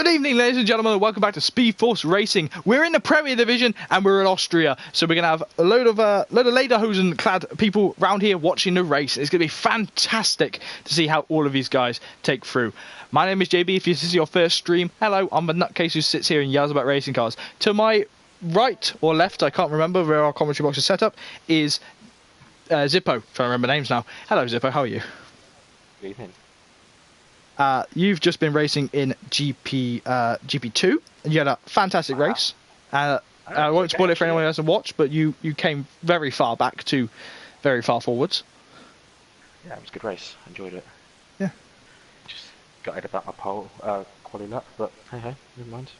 Good evening, ladies and gentlemen, and welcome back to SpeedForce Racing. We're in the Premier Division, and we're in Austria, so we're going to have a load of lederhosen-clad people round here watching the race. It's going to be fantastic to see how all of these guys take through. My name is JB. If this is your first stream, hello, I'm the nutcase who sits here and yells about racing cars. To my right or left, I can't remember where our commentary box is set up, is Zippo. Trying to remember names now. Hello, Zippo. How are you? Good evening. You've just been racing in GP2, and you had a fantastic race. I won't spoil it for anyone who hasn't watched, but you came very far back to very far forwards. Yeah, it was a good race. Enjoyed it. Yeah. Just gutted about my pole quality lap, but hey, never mind.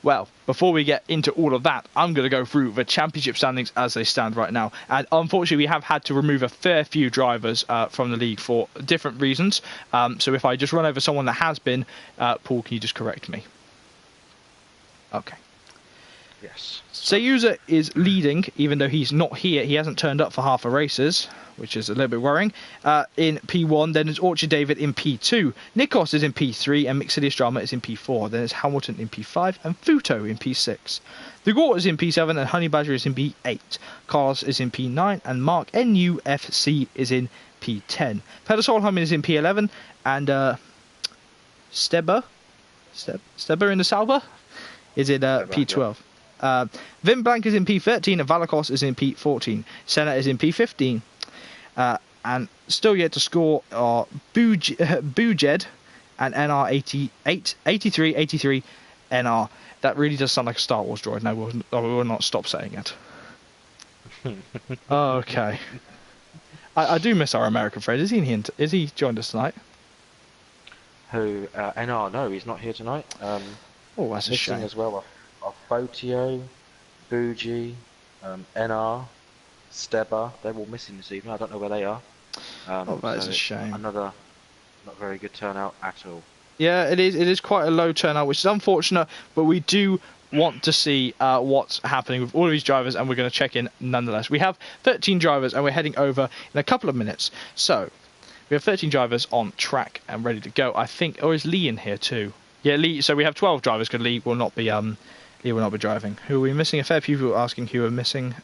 Well, before we get into all of that, I'm going to go through the championship standings as they stand right now. And unfortunately, we have had to remove a fair few drivers from the league for different reasons. So if I just run over someone that has been, Paul, can you just correct me? Okay. Yes. Sayuza is leading, even though he's not here. He hasn't turned up for half the races, which is a little bit worrying. In P1, then there's Orchard David in P2. Nikos is in P3, and Mixidius Drama is in P4. Then there's Hamilton in P5, and Futo in P6. The Gort is in P7, and Honey Badger is in P8. Carlos is in P9, and Mark NUFC is in P10. Peter Solheim is in P11, and Steber in the Salva is in P12. Vim Blank is in P13 and Valakos is in P14. Senna is in P15. And still yet to score are Boojed and NR 83 NR. That really does sound like a Star Wars droid. No, we will not stop saying it. Okay. I do miss our American friend. Is he in here? Is he joined us tonight? Who? NR? No, he's not here tonight. Oh, that's a shame. As well. Fotio, Bougie, NR, Steber, they're all missing this evening. I don't know where they are. That is a shame. Another not very good turnout at all. Yeah, it is. It is quite a low turnout, which is unfortunate. But we do want to see what's happening with all of these drivers, and we're going to check in nonetheless. We have 13 drivers, and we're heading over in a couple of minutes. So we have 13 drivers on track and ready to go. I think. Or is Lee in here too? Yeah, Lee. So we have 12 drivers. Because Lee will not be He will not be driving. Who are we missing? A fair few people asking who are missing.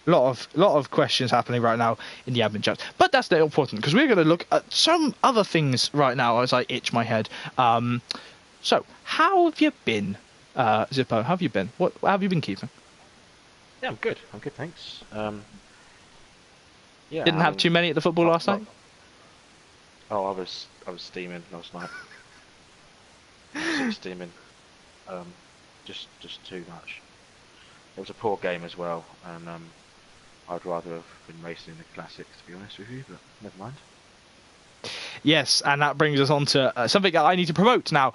Lot of questions happening right now in the admin chat, but that's not important because we're going to look at some other things right now as I itch my head. So how have you been, Zippo? How have you been? What have you been keeping? Yeah, I'm good. I'm good, thanks. Yeah. Didn't have too many at the football last night. Oh, I was steaming last night. Steaming, just too much. It was a poor game as well, and I'd rather have been racing in the classics, to be honest with you. But never mind. Yes, and that brings us on to something that I need to promote now.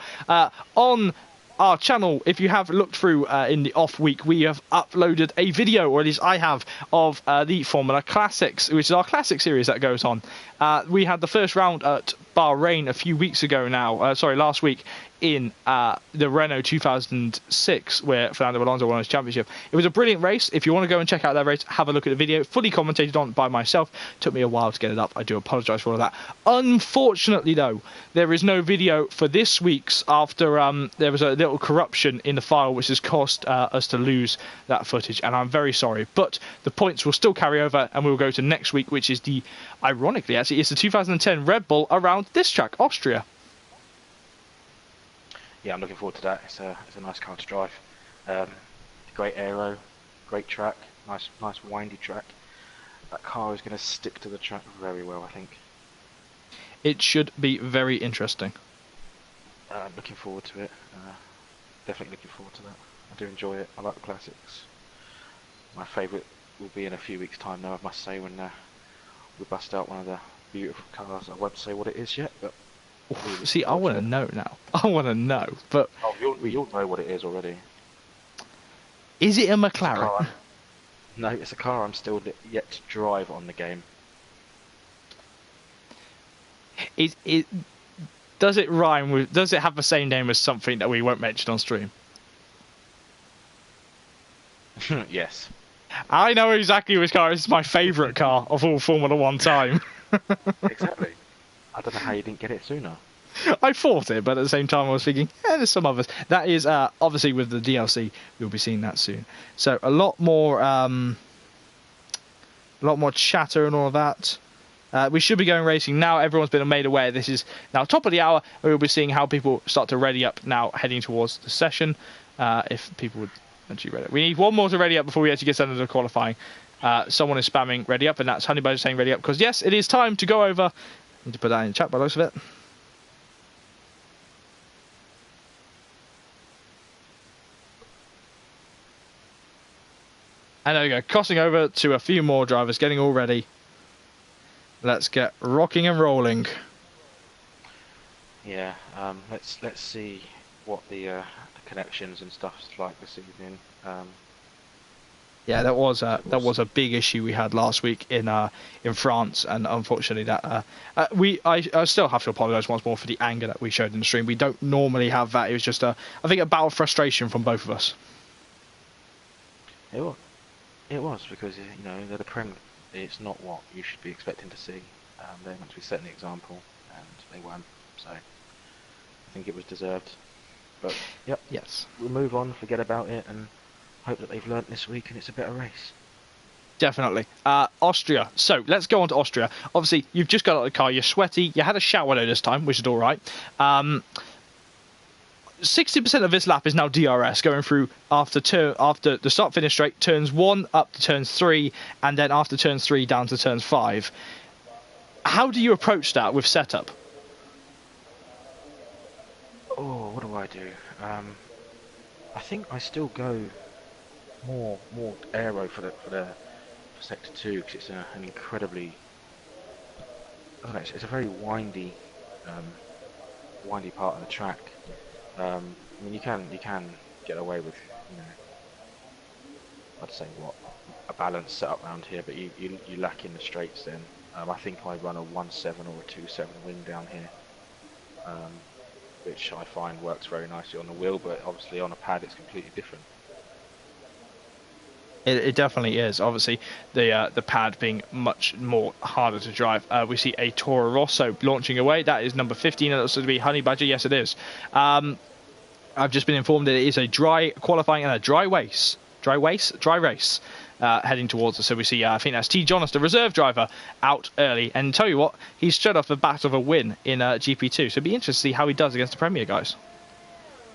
On our channel, if you have looked through in the off week, we have uploaded a video, or at least I have, of the Formula Classics, which is our classic series that goes on. We had the first round at Bahrain a few weeks ago now, last week, in the Renault 2006, where Fernando Alonso won his championship. It was a brilliant race. If you want to go and check out that race, have a look at the video. Fully commentated on by myself. Took me a while to get it up. I do apologise for all of that. Unfortunately, though, there is no video for this week's after there was a little corruption in the file, which has cost us to lose that footage, and I'm very sorry. But the points will still carry over, and we will go to next week, which is ironically, actually, it's the 2010 Red Bull around this track, Austria. Yeah, I'm looking forward to that. It's a nice car to drive. Great aero, great track, nice windy track. That car is going to stick to the track very well, I think. It should be very interesting. I'm looking forward to it. Definitely looking forward to that. I do enjoy it. I like the classics. My favourite will be in a few weeks' time now, I must say, when we bust out one of the beautiful cars. I won't say what it is yet, but... See, I want to know now. I want to know, but... Oh, you'll know what it is already. Is it a McLaren? No, it's a car I'm still yet to drive on the game. Does it rhyme with... Does it have the same name as something that we won't mention on stream? Yes. I know exactly which car. It's my favourite car of all Formula 1 time. Exactly. I don't know how you didn't get it sooner. I thought it, but at the same time I was thinking, there's some others. That is obviously with the DLC, you'll be seeing that soon. So a lot more chatter and all of that. We should be going racing now. Everyone's been made aware this is now top of the hour. We'll be seeing how people start to ready up now, heading towards the session. If people would actually ready up. We need one more to ready up before we actually get started to qualifying. Someone is spamming ready up, and that's Honeybudger saying ready up, because yes, it is time to go over. I need to put that in the chat by the looks of it. And there we go, crossing over to a few more drivers, getting all ready. Let's get rocking and rolling. Yeah, let's see what the connections and stuff's like this evening. Yeah, that was a big issue we had last week in France, and unfortunately that I still have to apologise once more for the anger that we showed in the stream. We don't normally have that. It was just I think a battle of frustration from both of us. It was because they're the Prem. It's not what you should be expecting to see. They're meant to be setting the example, and they weren't. So I think it was deserved. But yep, yes, we'll move on, forget about it, and hope that they've learnt this week and it's a better race. Definitely. Austria. So let's go on to Austria. Obviously, you've just got out of the car. You're sweaty. You had a shower though this time, which is all right. 60% of this lap is now DRS, going through after the start-finish straight, turns 1 up to turns 3, and then after turns 3 down to turns 5. How do you approach that with setup? Oh, what do I do? I think I still go more aero for sector 2, because it's an incredibly, I don't know, it's a very windy part of the track. I mean, you can get away with, I'd say a balanced setup around here, but you lack in the straights then. I think I run a 1.7 or a 2.7 wing down here, which I find works very nicely on the wheel, but obviously on a pad it's completely different. It definitely is. Obviously, the pad being much more harder to drive. We see a Toro Rosso launching away. That is number 15. That looks to be Honeybudger. Yes, it is. I've just been informed that it is a dry qualifying and a dry race. Heading towards us. So we see, I think that's T. Jonas, the reserve driver, out early. And tell you what, he's straight off the bat of a win in GP2. So it'd be interesting to see how he does against the Premier guys.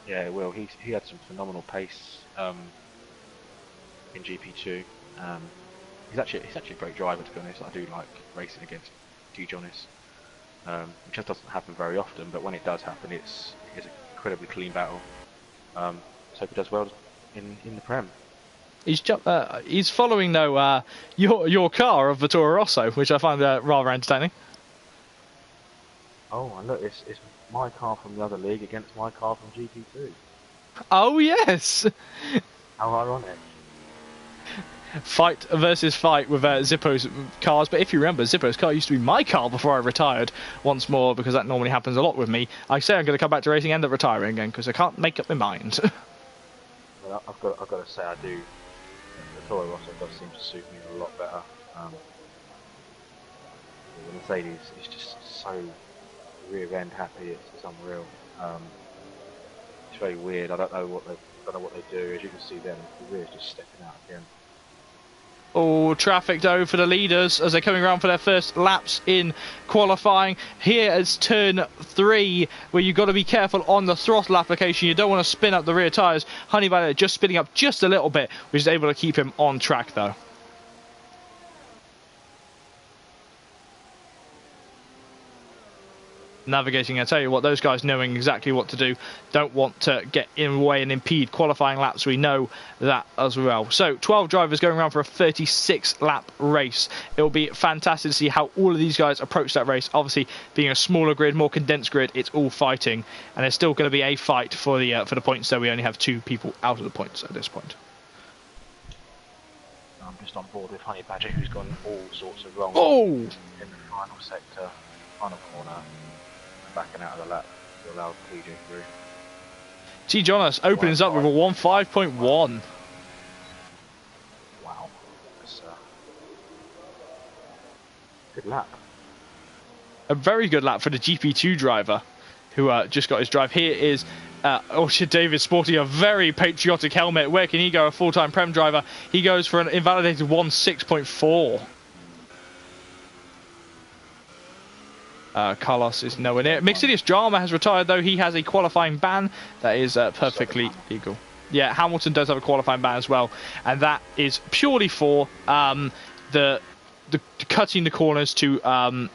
Yeah, well, he had some phenomenal pace in GP2. He's actually a great driver, to be honest. I do like racing against T. Jonas. It just doesn't happen very often, but when it does happen, it's an incredibly clean battle. So hope he does well in the Prem. He's following though your car of the Toro Rosso, which I find rather entertaining. Oh, and look, it's my car from the other league against my car from GP2. Oh yes. How ironic. Fight versus fight with Zippo's cars, but if you remember, Zippo's car used to be my car before I retired once more, because that normally happens a lot with me. I say I'm going to come back to racing, end up retiring again, because I can't make up my mind. Well, I've got to say I do. The Toro Rosso does seem to suit me a lot better. The Mercedes is just so rear end happy, it's unreal. It's very weird. I don't know what they do. As you can see, then the rear is just stepping out again. Oh, traffic though for the leaders as they're coming around for their first laps in qualifying. Here is turn 3, where you've got to be careful on the throttle application. You don't want to spin up the rear tyres. Honeybudger just spinning up just a little bit, which is able to keep him on track though. Navigating, I tell you what, those guys knowing exactly what to do, don't want to get in the way and impede qualifying laps. We know that as well. So 12 drivers going around for a 36 lap race. It'll be fantastic to see how all of these guys approach that race. Obviously, being a smaller grid, more condensed grid, it's all fighting, and there's still going to be a fight for the points. So we only have 2 people out of the points at this point. I'm just on board with Honeybudger, who's gone all sorts of wrong in the final sector, final corner. Backing out of the lap to allow PJ through. T. Jonas opens up with a 1.5.1. Wow, that's good lap. A very good lap for the GP2 driver, who just got his drive. Here is Orchard David sporting a very patriotic helmet. Where can he go? A full-time Prem driver. He goes for an invalidated 1.6.4. Carlos is nowhere near. Mixilius Drama has retired, though. He has a qualifying ban that is perfectly legal. Yeah, Hamilton does have a qualifying ban as well, and that is purely for the cutting the corners to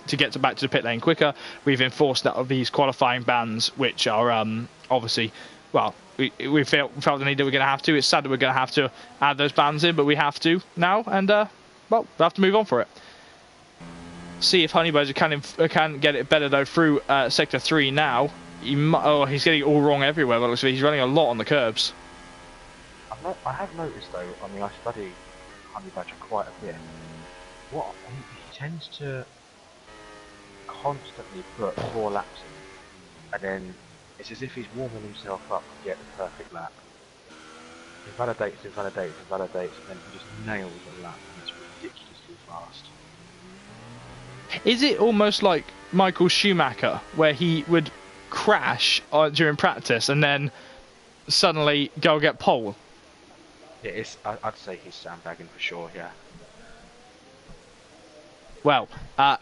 get back to the pit lane quicker. We've enforced that of these qualifying bans, which are obviously, well, we felt the need that we're going to have to. It's sad that we're going to have to add those bans in, but we have to now, and well, we'll have to move on for it. See if Honey Badger can get it better though through sector 3 now. He's getting it all wrong everywhere. But looks like he's running a lot on the curbs. I have noticed though. I mean, I study Honey Badger quite a bit. He tends to constantly put 4 laps in, and then it's as if he's warming himself up to get the perfect lap. Invalidates, and then he just nails a lap, and it's ridiculously fast. Is it almost like Michael Schumacher, where he would crash during practice and then suddenly go get pole? Yeah, I'd say he's sandbagging for sure, yeah. Well,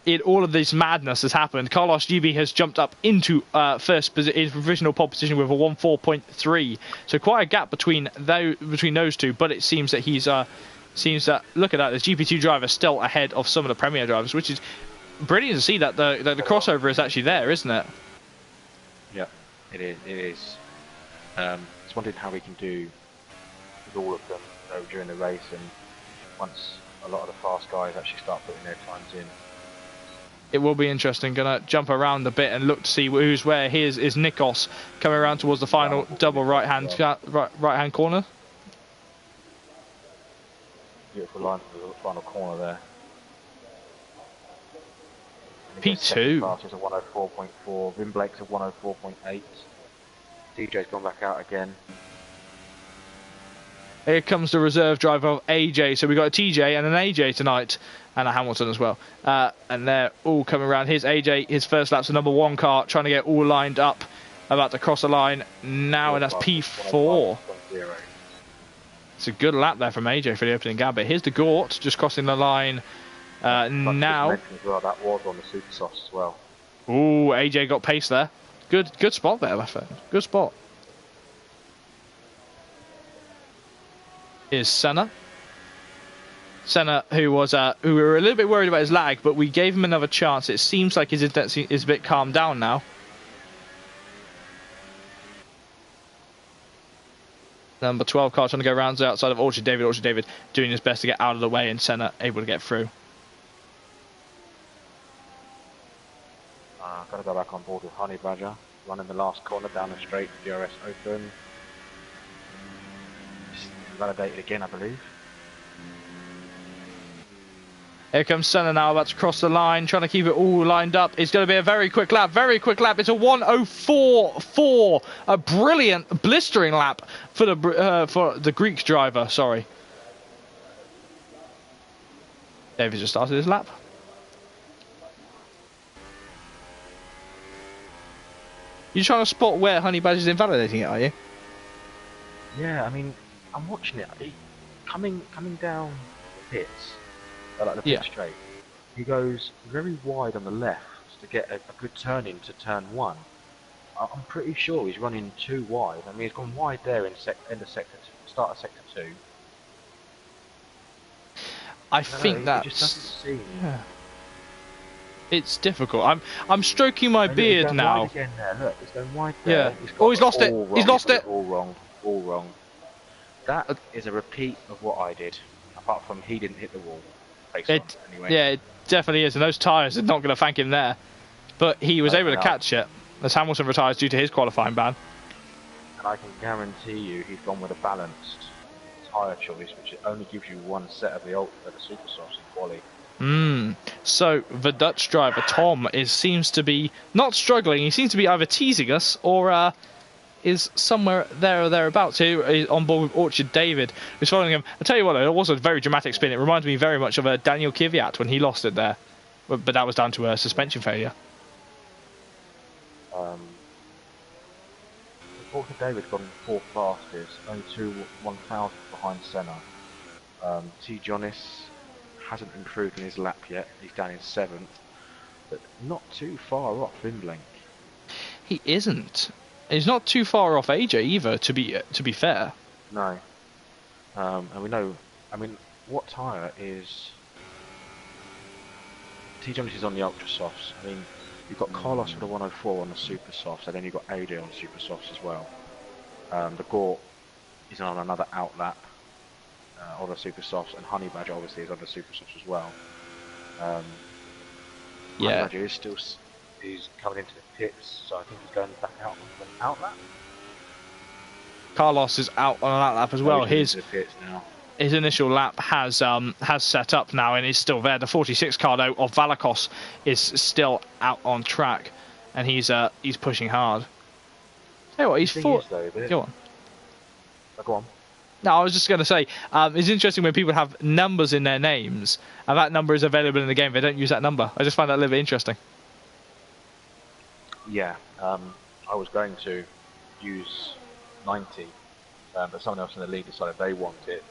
in all of this madness has happened, Carlos GB has jumped up into first position, in provisional pole position with a 1.4.3. So quite a gap between those two, but it seems that look at that, the GP2 driver still ahead of some of the Premier drivers, which is brilliant to see that the crossover is actually there, isn't it? Yeah, it is. Just wondering how we can do with all of them during the race, and once a lot of the fast guys actually start putting their times in. It will be interesting. Gonna jump around a bit and look to see who's where. Here's is Nikos coming around towards the final double right hand corner. Beautiful line for the final corner there. P2. Fast is a 104.4. Vin Blake's a 104.8. TJ's gone back out again. Here comes the reserve driver of AJ. So we've got a TJ and an AJ tonight, and a Hamilton as well. And they're all coming around. Here's AJ. His first lap's the number 1 car, trying to get all lined up, about to cross the line now, and that's P4. It's a good lap there from AJ for the opening gambit. Here's the Gort just crossing the line now. As well, that was on the super softs as well. Ooh, AJ got pace there. Good spot there, my friend. Good spot. Is Senna, who we were a little bit worried about his lag, but we gave him another chance. It seems like his intensity is a bit calmed down now. Number 12 car trying to go around the outside of Orchard David. Orchard David doing his best to get out of the way, and Senna able to get through. Got to go back on board with Honey Badger. Running the last corner down the straight, DRS open. Validated again, I believe. Here comes Senna now, about to cross the line, trying to keep it all lined up. It's going to be a very quick lap, It's a 1:04.4, a brilliant, blistering lap for the Greek driver. Sorry, David just started his lap. You're trying to spot where Honey Badger's invalidating it, are you? Yeah, I mean, I'm watching it. Coming down the pits, like the pit straight, he goes very wide on the left to get a good turn into turn 1. I'm pretty sure he's running too wide. I mean, he's gone wide there in start of sector 2. I think that just doesn't seem. Yeah. It's difficult. I'm stroking my beard now. Wide again there. Look, he's going wide there. Yeah. He's lost it. He's lost it. All wrong. That is a repeat of what I did, apart from he didn't hit the wall. Anyway. Yeah, it definitely is, and those tyres are not going to thank him there. But he was able to catch it, as Hamilton retires due to his qualifying ban. And I can guarantee you he's gone with a balanced tyre choice, which only gives you one set of the super softs in quali. So the Dutch driver Tom seems to be not struggling. He seems to be either teasing us or is somewhere there or thereabouts. Here is on board with Orchard David, who's following him. I tell you what, it was a very dramatic spin. It reminds me very much of Daniel Kvyat when he lost it there, but that was down to a suspension failure. Walker David's gone fourth fastest, only 1,000 behind Senna. T. Jonas hasn't improved in his lap yet. He's down in 7th, but not too far off in length. He isn't. He's not too far off AJ either. To be fair. No. And we know. I mean, what tyre is? T. Jonas is on the ultra softs. I mean, you've got Carlos with the 104 on the super softs, and then you've got AJ on super softs as well. The Gort is on another outlap on the super softs, and Honey Badger obviously is on the super softs as well. Honey Badger is still coming into the pits, so I think he's going back out on an outlap. Carlos is out on an outlap as well. His initial lap has set up now and is still there. The 46 car though of Valakos is still out on track, and he's pushing hard. Hey, what? He's four. Go on. Go on. No, I was just going to say, it's interesting when people have numbers in their names, and that number is available in the game. They don't use that number. I just find that a little bit interesting. Yeah, I was going to use 90, but someone else in the league decided they want it,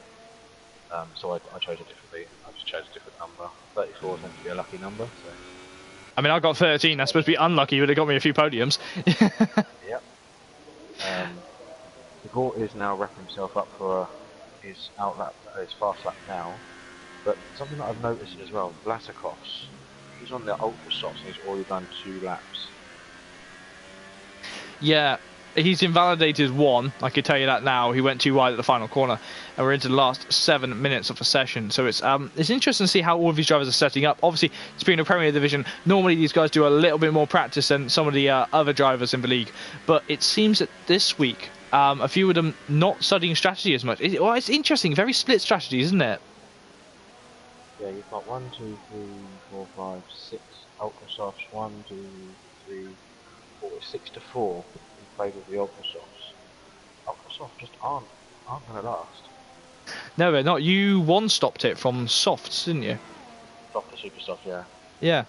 so I chose it differently. I just chose a different number. 34 is meant to be a lucky number. So. I mean, I got 13. That's supposed to be unlucky, but it got me a few podiums. Yep. The Gort is now wrapping himself up for his fast lap now. But something that I've noticed as well, Vlasikovs, he's on the ultra softs and he's already done 2 laps. Yeah, he's invalidated 1. I can tell you that now. He went too wide at the final corner, and we're into the last 7 minutes of the session. So it's interesting to see how all of these drivers are setting up. Obviously, it's being a Premier Division. Normally, these guys do a little bit more practice than some of the other drivers in the league. But it seems that this week, a few of them not studying strategy as much. It's interesting. Very split strategy, isn't it? Yeah, you've got 1, 2, 3, 4, 5, 6 ultra softs. 1, 2, 3, 4, 6 to 4 in favour of the ultra softs. Ultra softs just aren't going to last. No, they're not. You one-stopped it from softs, didn't you? Soft to super soft, yeah. Yeah.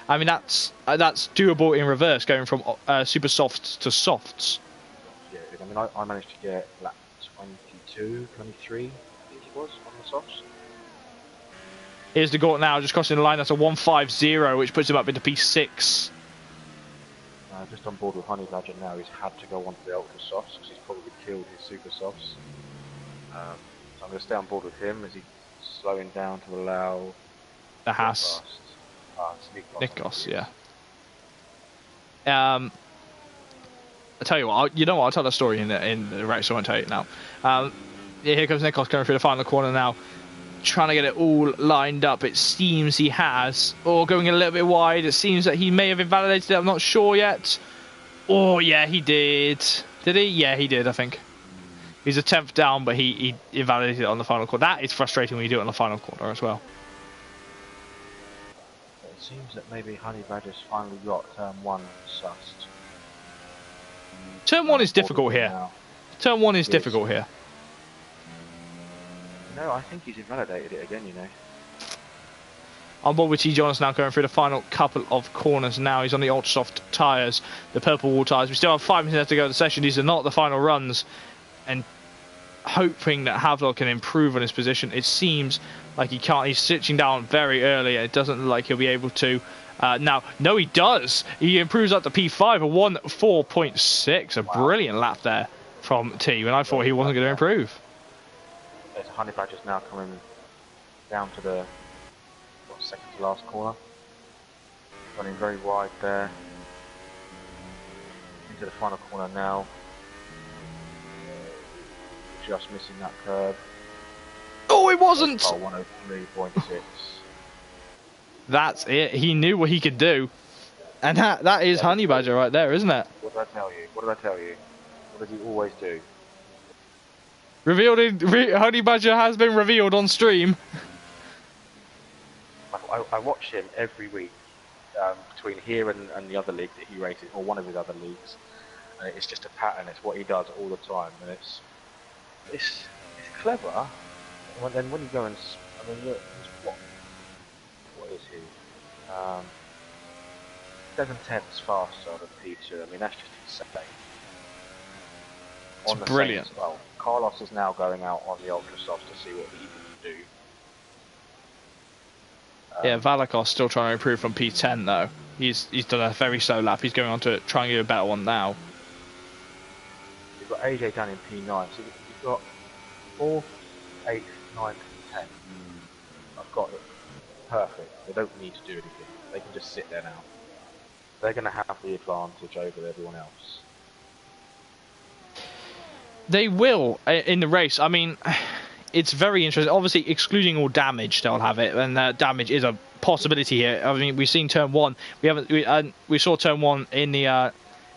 I mean, that's doable in reverse, going from super softs to softs. Yeah, I mean, I managed to get lap 22, 23, I think it was, on the softs. Here's the Gort now, just crossing the line. That's a 150, which puts him up into P6. Just on board with Honey Badger now. He's had to go on to the ultra softs because he's probably killed his super softs. So I'm going to stay on board with him as he's slowing down to allow the Haas. Nikos, yeah. I tell you what, I'll tell the story in the race. I won't tell you now. Here comes Nikos going through the final corner now, trying to get it all lined up. It seems he has, or going a little bit wide. It seems that he may have invalidated it. I'm not sure yet. Oh yeah, he did. Did he? Yeah, he did. I think he's a 10th down, but he invalidated it on the final corner. That is frustrating when you do it on the final corner as well. It seems that maybe Honey Badger's finally got turn 1 sussed. Turn 1 is difficult here. Now. Turn 1 is difficult here. No, I think he's invalidated it again, you know. On board with T. Jonas now going through the final couple of corners now. He's on the ultra soft tyres, the purple wall tyres. We still have 5 minutes left to go to the session. These are not the final runs. And hoping that Havelock can improve on his position. It seems like he can't. He's switching down very early. It doesn't look like he'll be able to. Now, no, he does. He improves up to P5, a 1:4.6. A brilliant lap there from T, when I thought he wasn't going to improve. There's Honey Badger's now coming down to the second to last corner. Running very wide there. Into the final corner now. Just missing that curve. Oh, it wasn't! 103.6. That's it. He knew what he could do. And that is Honey Badger right there, isn't it? What did I tell you? What did I tell you? What does he always do? Honey Badger has been revealed on stream. I watch him every week between here and the other league that he races, or one of his other leagues, and it's just a pattern. It's what he does all the time, and it's clever. And then when you go and look, what is he? 7/10 faster than P2. I mean, that's just insane. on the brilliant. same, well, Carlos is now going out on the ultra softs to see what he can do. Yeah, Valakos still trying to improve from P10 though. He's done a very slow lap. He's going on to try and get a better one now. You've got AJ down in P9, so you've got 4th, 8th, 9th, 10th. I've got it. Perfect. They don't need to do anything. They can just sit there now. They're going to have the advantage over everyone else. They will in the race. I mean, it's very interesting. Obviously, excluding all damage, they'll have it, and damage is a possibility here. I mean, we've seen turn 1. We saw turn 1 in the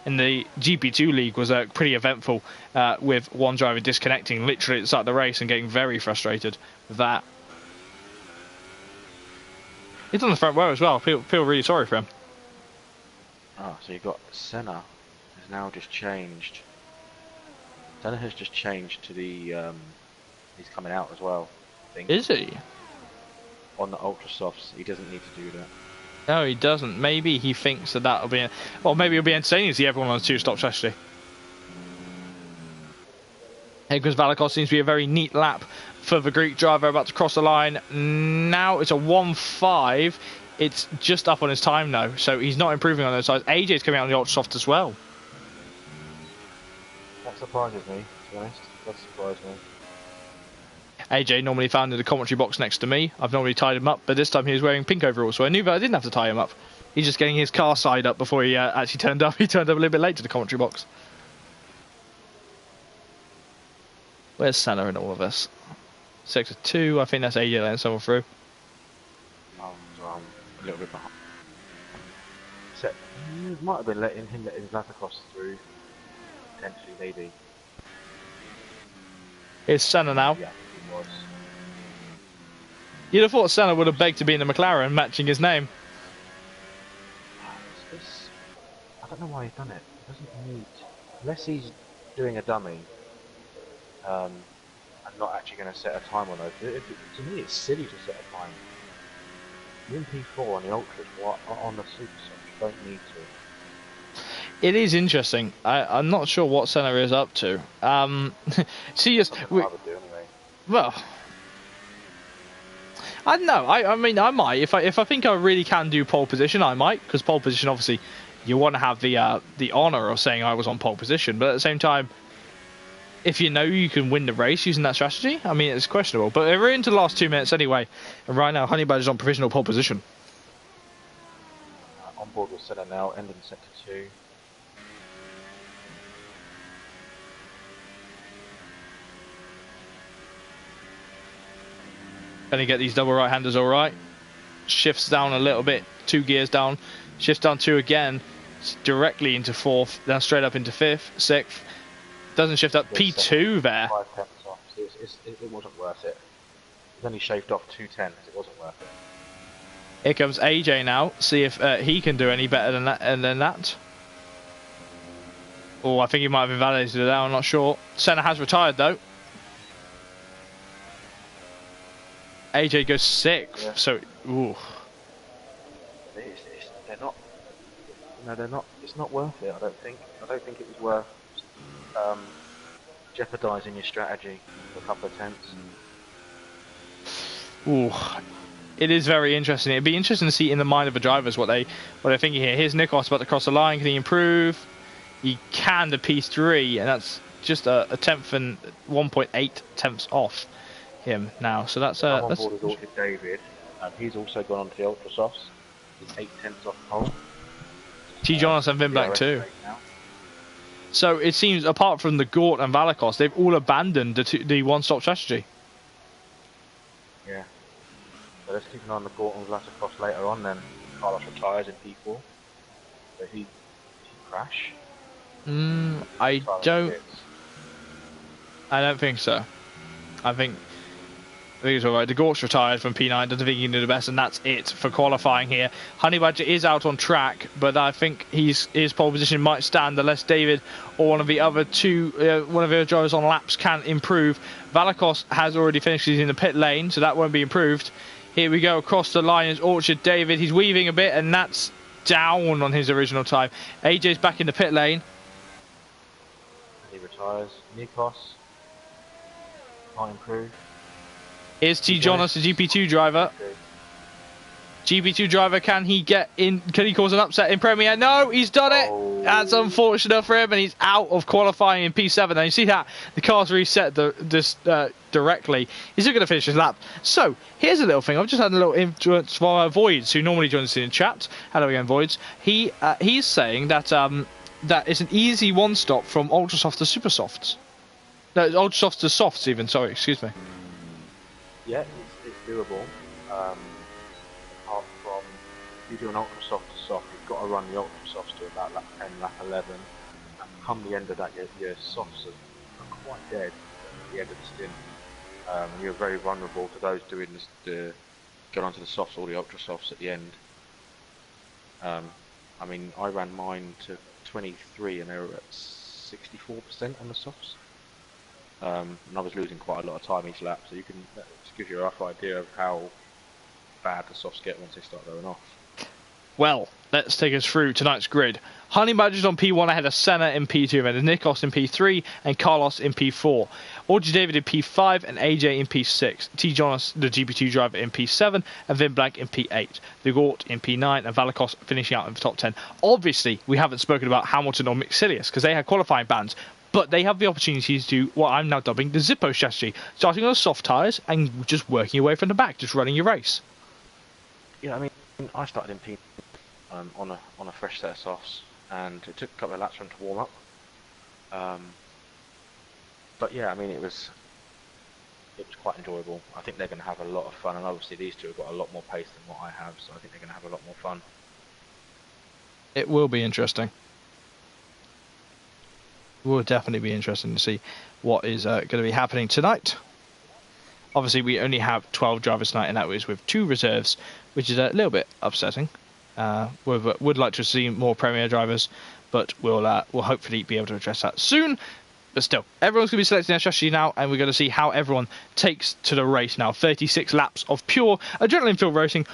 GP2 league was pretty eventful with one driver disconnecting literally at the start of the race and getting very frustrated with that. He's on the front row as well. Feel really sorry for him. Ah, so you've got Senna has now just changed. Senna has just changed to the he's coming out as well, I think. Is he? On the ultra softs, he doesn't need to do that. No, he doesn't. Maybe he thinks that'll be... Well, maybe it'll be entertaining to see everyone on a 2-stop strategy. Because Valakos seems to be a very neat lap for the Greek driver about to cross the line. Now it's a 1.5. It's just up on his time now, so he's not improving on those sides. AJ's coming out on the ultra soft as well. That surprises me, to be honest. That surprised me. AJ normally found in the commentary box next to me. I've normally tied him up, but this time he was wearing pink overalls, so I knew that I didn't have to tie him up. He's just getting his car side up before he actually turned up. He turned up a little bit late to the commentary box. Where's Senna in all of this? Sector 2, I think that's AJ letting someone through. A little bit behind. So, might have been letting Vlatikos through. Potentially, maybe. Here's Senna now. Yeah, he was. You'd have thought Senna would have begged to be in the McLaren, matching his name. I don't know why he's done it. He doesn't need... Unless he's doing a dummy, and not actually going to set a time on those. To me, it's silly to set a time. The MP4 on the Ultras, on the Super Soft, don't need to. It is interesting. I'm not sure what Senna is up to. See, yes, I would do anyway. Well, I don't know. I mean, I might. If I think I really can do pole position, I might. Because pole position, obviously, you want to have the honour of saying I was on pole position. But at the same time, if you know you can win the race using that strategy, I mean, it's questionable. But we're into the last 2 minutes anyway. And right now, Honey Badger's on provisional pole position. On board with Senna now, ending sector 2. Gonna get these double right-handers all right. Shifts down a little bit, 2 gears down. Shifts down 2 again, directly into 4th, then straight up into 5th, 6th. Doesn't shift up P2 there. 5 tenths off. It wasn't worth it. He's only shaved off 2 tenths. It wasn't worth it. Here comes AJ now. See if he can do any better than that. Oh, I think he might have invalidated it now. I'm not sure. Senna has retired though. AJ goes 6th. Yeah. So, ooh. They're not. No, they're not. It's not worth it. I don't think it was worth jeopardising your strategy for a couple of tenths. Ooh, it is very interesting. It'd be interesting to see in the mind of the drivers what they're thinking here. Here's Nikos about to cross the line. Can he improve? He can to P3, and that's just a tenth and 1.8 tenths off him now. So that's I'm on board with David, and he's also gone on to the Ultra Softs. He's 8 tenths off pole. T. Jonas and Vin Black too. So it seems, apart from the Gort and Valakos, they've all abandoned the one-stop strategy. Yeah. So let's keep an eye on the Gort and Valakos later on. Then Carlos retires in P4. So he crash. I don't think so. I think it's alright. The Gort's retired from P9, doesn't think he can do the best, and that's it for qualifying here. Honey Badger is out on track, but I think his pole position might stand unless David or one of the other drivers on laps can improve. Valakos has already finished. He's in the pit lane, so that won't be improved. Here we go across the line is Orchard David. He's weaving a bit, and that's down on his original time. AJ's back in the pit lane. He retired. tyres. Nikos might improve. Here's T. Jonas, the GP2 driver. GP2 driver, can he get in? Can he cause an upset in Premier? No, he's done it. Oh. That's unfortunate for him, and he's out of qualifying in P7. And you see that the car's reset directly. He's still going to finish his lap. So here's a little thing. I've just had a little influence from Voids, who normally joins us in chat. Hello again, Voids. He's saying that that it's an easy one stop from ultra soft to super softs. No, ultra soft to softs even. Sorry, excuse me. Yeah, it's doable. Apart from, if you do an ultra soft to soft, you've got to run the ultra softs to about lap 10, lap 11. And come the end of that, your softs are quite dead at the end of the stint. And you're very vulnerable to those doing the get onto the softs or the ultra softs at the end. I mean, I ran mine to 23 and they were at 64% on the softs. And I was losing quite a lot of time each lap, so you can just give you a rough idea of how bad the softs get once they start going off. Well, let's take us through tonight's grid. Honey Badger's on P1 ahead of Senna in P2, then Nikos in P3 and Carlos in P4. Audrey David in P5 and AJ in P6. T. Jonas, the GP2 driver, in P7 and Vin Blank in P8. Vigort in P9 and Valikos finishing out in the top 10. Obviously, we haven't spoken about Hamilton or Mixilius because they had qualifying bans, but they have the opportunity to do what I'm now dubbing the Zippo strategy, starting on the soft tyres and just working your way from the back, just running your race. Yeah, I mean, I started in P on a fresh set of softs, and it took a couple of laps for them to warm up. But yeah, I mean, it was quite enjoyable. I think they're going to have a lot of fun, and obviously these two have got a lot more pace than what I have, so I think they're going to have a lot more fun. It will be interesting. It will definitely be interesting to see what is going to be happening tonight. Obviously, we only have 12 drivers tonight, and that was with 2 reserves, which is a little bit upsetting. We would like to see more Premier drivers, but we'll hopefully be able to address that soon. But still, everyone's going to be selecting their strategy now, and we're going to see how everyone takes to the race now. 36 laps of pure adrenaline-filled racing,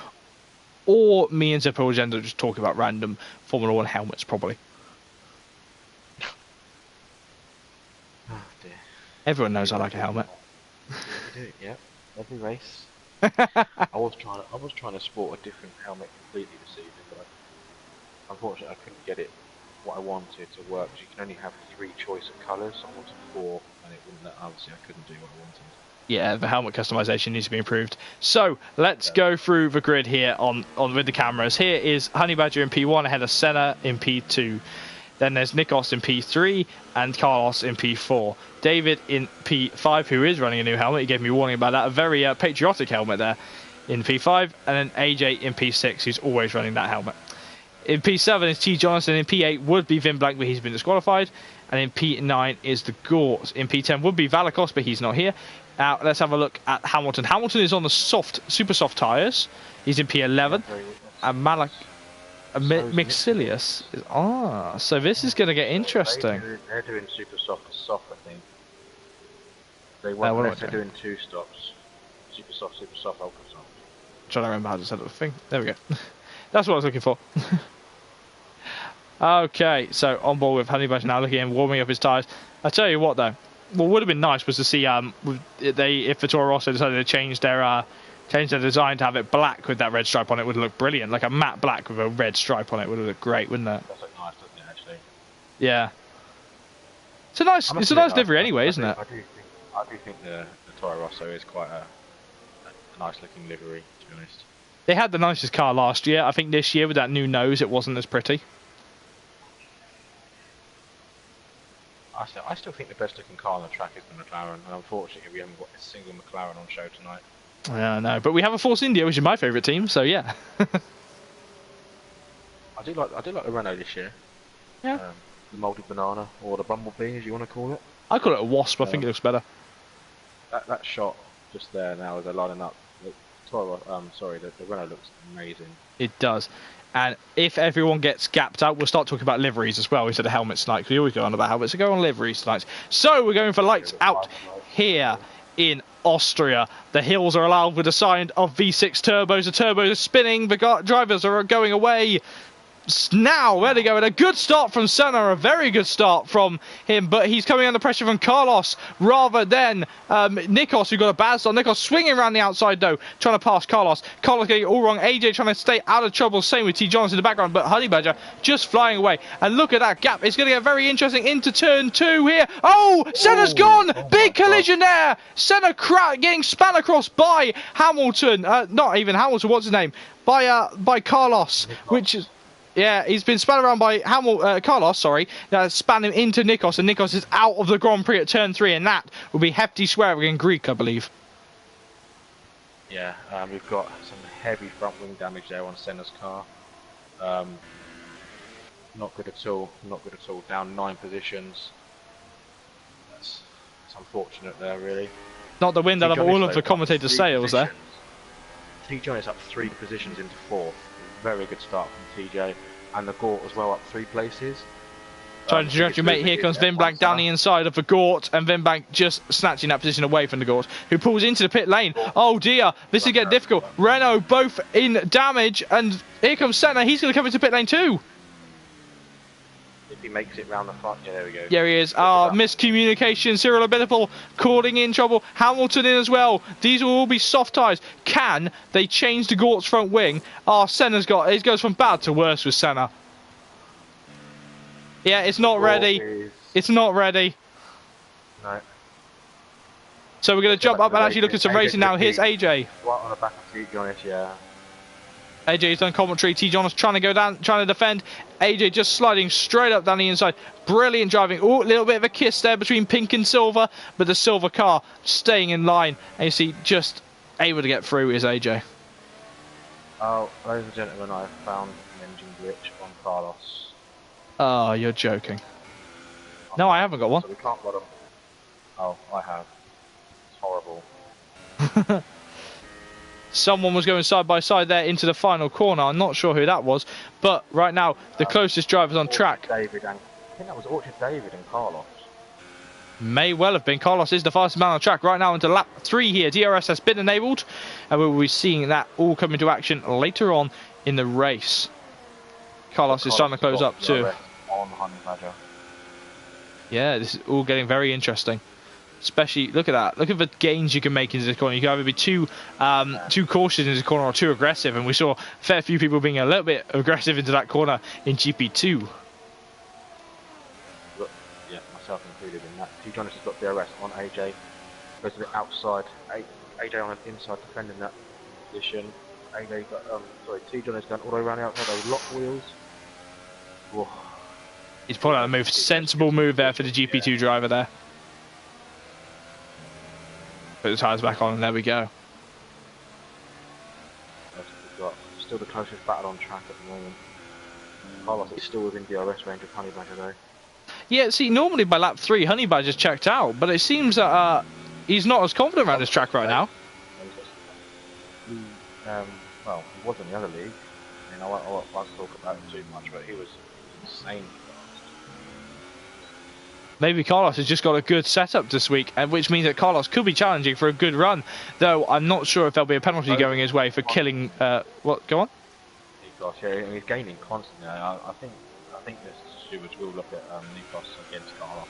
or me and Zippo Agenda just talk about random Formula 1 helmets, probably. Oh dear. Everyone knows I like a helmet. Yeah, we do, yeah. Every race. I was trying to sport a different helmet completely this evening, but unfortunately I couldn't get it what I wanted to work. You can only have 3 choice of colours. I wanted 4, and it wouldn't. Obviously, I couldn't do what I wanted. Yeah, the helmet customization needs to be improved. So let's go through the grid here on with the cameras. Here is Honey Badger in P1 ahead of Senna in P2. Then there's Nikos in P3 and Carlos in P4. David in P5, who is running a new helmet. He gave me a warning about that. A very patriotic helmet there in P5. And then AJ in P6, who's always running that helmet. In P7 is T. Johnson. In P8 would be Vin Blank, but he's been disqualified. And in P9 is the Gort. In P10 would be Valikos, but he's not here. Now, let's have a look at Hamilton. Hamilton is on the super soft tyres. He's in P11. And Mixilius is so this is going to get interesting. They're doing super soft to soft, I think. They're doing 2 stops. Super soft, ultra soft. I'm trying to remember how to set up the thing. There we go. That's what I was looking for. Okay, so on board with Honey Badger now, looking at him warming up his tyres. I tell you what though, what would have been nice was to see if the Toro Rosso decided to change their design to have it black with that red stripe on it. Would look brilliant, like a matte black with a red stripe on it would look great, wouldn't it? That's like nice, doesn't it? Actually. Yeah. It's a nice livery anyway, isn't it? I do think the Toro Rosso is quite a nice looking livery, to be honest. They had the nicest car last year. I think this year with that new nose, it wasn't as pretty. I still think the best looking car on the track is the McLaren, and unfortunately we haven't got a single McLaren on show tonight. Yeah, no, but we have a Force India, which is my favourite team, so yeah. I do like the Renault this year. Yeah. The mouldy banana, or the bumblebee, as you want to call it. I call it a wasp. I think it looks better. That shot just there now as they're lining up. The Renault looks amazing. It does. And if everyone gets gapped out, we'll start talking about liveries as well instead of helmets tonight, because we always go on about helmets. So go on liveries tonight. So we're going for lights out here in Austria. The hills are allowed with a sign of V6 turbos. The turbos are spinning. The drivers are going away. Now, there they go, and a good start from Senna, a very good start from him, but he's coming under pressure from Carlos rather than Nikos, who got a bad start. Nikos swinging around the outside though, trying to pass Carlos. Carlos getting it all wrong. AJ trying to stay out of trouble, same with T. Jonas in the background, but Honey Badger just flying away. And look at that gap, it's going to get very interesting into turn 2 here. Oh, Senna's gone! Big collision there! Senna getting span across by Hamilton, not even Hamilton, what's his name? By Carlos, which is... Yeah, he's been spun around by Carlos, sorry. Span him into Nikos, and Nikos is out of the Grand Prix at turn 3, and that will be hefty swearing in Greek, I believe. Yeah, we've got some heavy front wing damage there on Senna's car. Not good at all, not good at all. Down 9 positions. That's unfortunate there, really. Not the wind out of all of the commentators' sails there. TJ is up 3 positions into 4th. Very good start from TJ, and the Gort as well up 3 places. Trying to direct your mate, here comes Vinblank down the inside of the Gort, and Vinblank just snatching that position away from the Gort, who pulls into the pit lane. Oh dear, this is getting difficult. Renault both in damage, and here comes Senna, he's going to come into pit lane too. If he makes it round the front, yeah, there we go. There he is. Miscommunication. Cyril Abitable calling in trouble. Hamilton in as well. These will all be soft tyres. Can they change the Gort's front wing? Senna's got... It goes from bad to worse with Senna. Yeah, it's not ready. It's not ready. No. So we're going to jump up and actually look at some racing now. Here's AJ. Right on the back of T. Jonas, yeah. AJ's done commentary. T. Jonas trying to go down, trying to defend. AJ just sliding straight up down the inside. Brilliant driving. Oh, a little bit of a kiss there between pink and silver, but the silver car staying in line. And you see, just able to get through is AJ. Oh, ladies and gentlemen, I have found an engine glitch on Carlos. Oh, you're joking. No, I haven't got one. So we can't let him. Oh, I have. It's horrible. Someone was going side by side there into the final corner. I'm not sure who that was, but right now the closest driver's on track. I think that was Orchard David and Carlos. May well have been. Carlos is the fastest man on track right now into lap 3 here. DRS has been enabled, and we will be seeing that all come into action later on in the race. Carlos is starting to close up too. On Honey Badger. Yeah, this is all getting very interesting. Especially, look at that. Look at the gains you can make into this corner. You can either be too cautious in this corner or too aggressive. And we saw a fair few people being a little bit aggressive into that corner in GP2. Look, yeah, myself included in that. T. Jonas has got DRS on AJ. Goes to the outside. AJ on the inside defending that position. AJ got, T. Jonas going all the way around the outside. Those lock wheels. Whoa. He's pulling out a move. Sensible move there for the GP2 driver there. Put the tyres back on and there we go. We've got still the closest battle on track at the moment. Carlos is still within DRS range of Honey Badger though. Yeah, see, normally by lap 3 Honey Badger's checked out, but it seems that he's not as confident around this track right now. Well, he was in the other league. I mean, I won't talk about it too much, but he was insane. Maybe Carlos has just got a good setup this week, which means that Carlos could be challenging for a good run. Though I'm not sure if there'll be a penalty going his way for killing. What? Go on. Nikos, yeah, and he's gaining constantly. I think the stewards will look at Nikos against Carlos.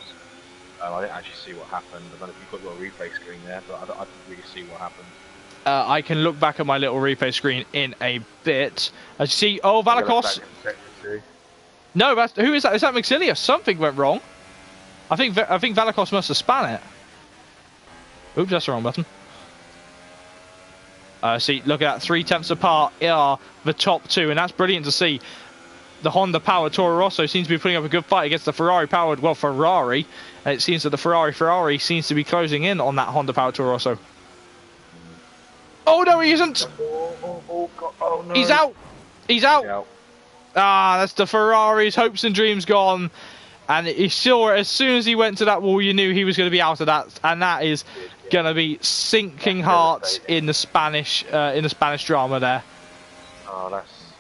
I didn't actually see what happened. I don't know if you've got your replay screen there, but I didn't really see what happened. I can look back at my little replay screen in a bit. As you see, oh, Valakos. No, who is that? Is that Maxilius? Something went wrong. I think Valakos must have span it. Oops, that's the wrong button. See, look at that, 3 tenths apart are the top 2, and that's brilliant to see. The Honda-powered Toro Rosso seems to be putting up a good fight against the Ferrari-powered, well, Ferrari. And it seems that the Ferrari seems to be closing in on that Honda-powered Toro Rosso. Oh, no, he isn't! Oh, no. He's out! He's out! Ah, that's the Ferrari's hopes and dreams gone. And he saw it as soon as he went to that wall. You knew he was going to be out of that, and that is going to be sinking hearts in the Spanish drama there. Oh, that's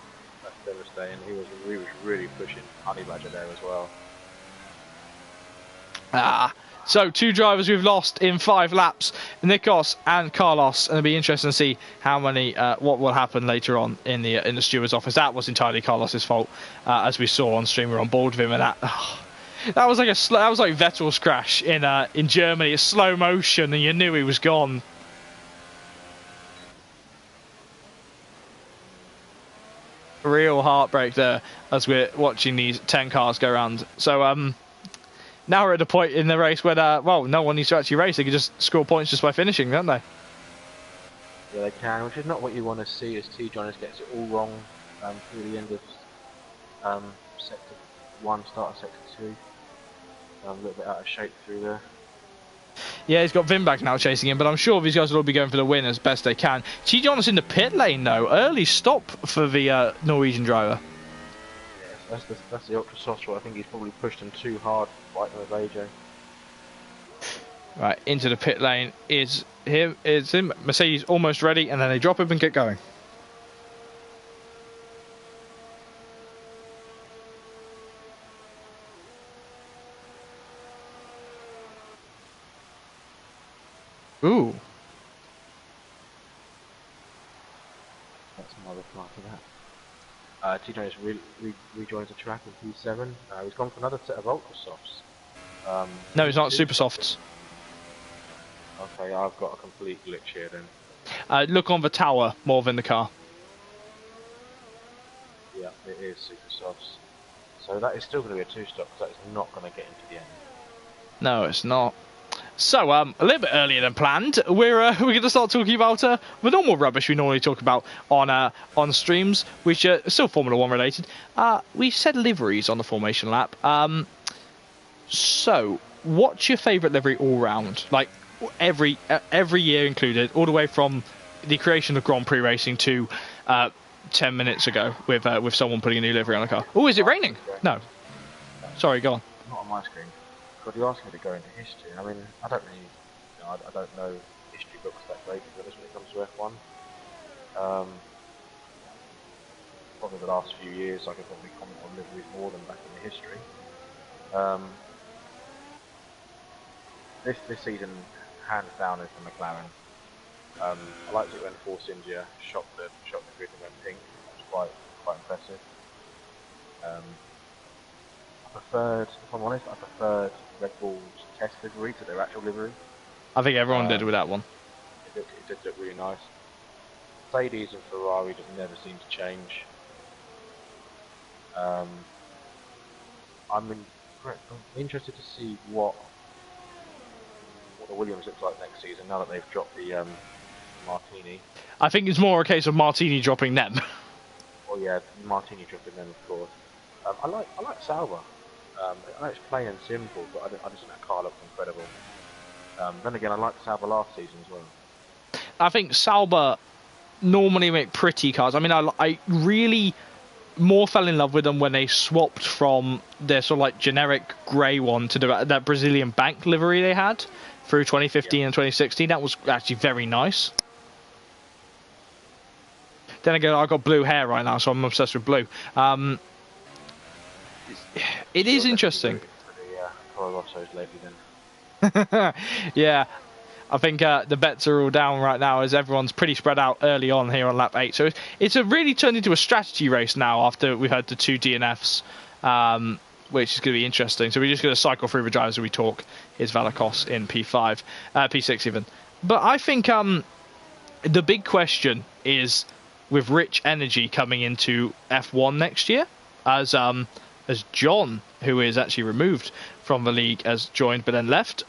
devastating. He was really pushing Honey Badger there as well. So 2 drivers we've lost in 5 laps, Nikos and Carlos, and it'll be interesting to see how many, what will happen later on in the steward's office. That was entirely Carlos's fault, as we saw on stream. We were on board with him, and that was like that was like Vettel's crash in Germany. It's slow motion, and you knew he was gone. Real heartbreak there as we're watching these 10 cars go around. So now we're at the point in the race where, well, no one needs to actually race. They can just score points just by finishing, don't they? Yeah, they can, which is not what you want to see as T. Jonas gets it all wrong through the end of Sector 1, start of Sector 2. A little bit out of shape through there. Yeah, he's got Vinbag now chasing him, but I'm sure these guys will all be going for the win as best they can. T. Jonas in the pit lane, though. Early stop for the Norwegian driver. Yeah, that's the ultra soft spot. I think he's probably pushed him too hard right with AJ. Right, into the pit lane is him. Mercedes almost ready, and then they drop him and get going. Ooh. That's another part of that. T. Jonas rejoins the track in P7. He's gone for another set of ultra softs. No, it's not super softs. Okay, I've got a complete glitch here then. Look on the tower more than the car. Yeah, it is super softs. So that is still going to be a 2-stop because that is not going to get into the end. No, it's not. So, a little bit earlier than planned, we're going to start talking about the normal rubbish we normally talk about on streams, which are still Formula 1 related. We said liveries on the formation lap. So, what's your favourite livery all round? Like every year included, all the way from the creation of Grand Prix racing to 10 minutes ago with someone putting a new livery on a car. Oh, is it raining? No. Sorry, go on. Not on my screen. God, you asked me to go into history. I mean, I don't really, I don't know history books that great, to be honest, when it comes to F1. Probably the last few years, I could probably comment on liveries more than back in the history. This season, hands down, is the McLaren. I liked it when Force India shot the grid and went pink. It was quite impressive. If I'm honest, I preferred Red Bull's test livery to their actual livery. I think everyone did with that one. It did look really nice. Mercedes and Ferrari just never seem to change. I'm interested to see what the Williams looks like next season now that they've dropped the Martini. I think it's more a case of Martini dropping them. Well, yeah, Martini dropping them, of course. I like Sauber. I know it's plain and simple, but I just think that car looks incredible. Then again, I liked Sauber last season as well. I think Sauber normally make pretty cars. I mean, I really more fell in love with them when they swapped from their sort of like generic grey one to that Brazilian bank livery they had through 2015 and 2016. That was actually very nice. Then again, I've got blue hair right now, so I'm obsessed with blue. It is interesting. Yeah, I think the bets are all down right now as everyone's pretty spread out early on here on lap 8. So it's really turned into a strategy race now after we've had the 2 DNFs, which is going to be interesting. So we're just going to cycle through the drivers as we talk. Here's Valakos in P5, P6 even. But I think the big question is with Rich Energy coming into F1 next year, as John, who is actually removed from the league, has joined but then left.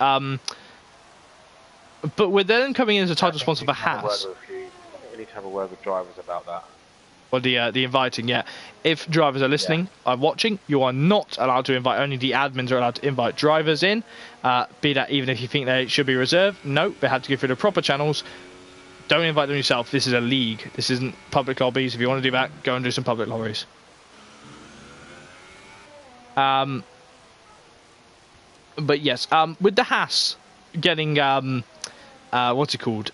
But with them coming in as a title sponsor for Haas. We need to have a word with drivers about that. Well, the inviting, yeah. If drivers are listening, are watching, you are not allowed to invite. Only the admins are allowed to invite drivers in. Be that even if you think they should be reserved. No, they have to go through the proper channels. Don't invite them yourself. This is a league. This isn't public lobbies. If you want to do that, go and do some public lobbies. But yes, with the Haas getting what's it called?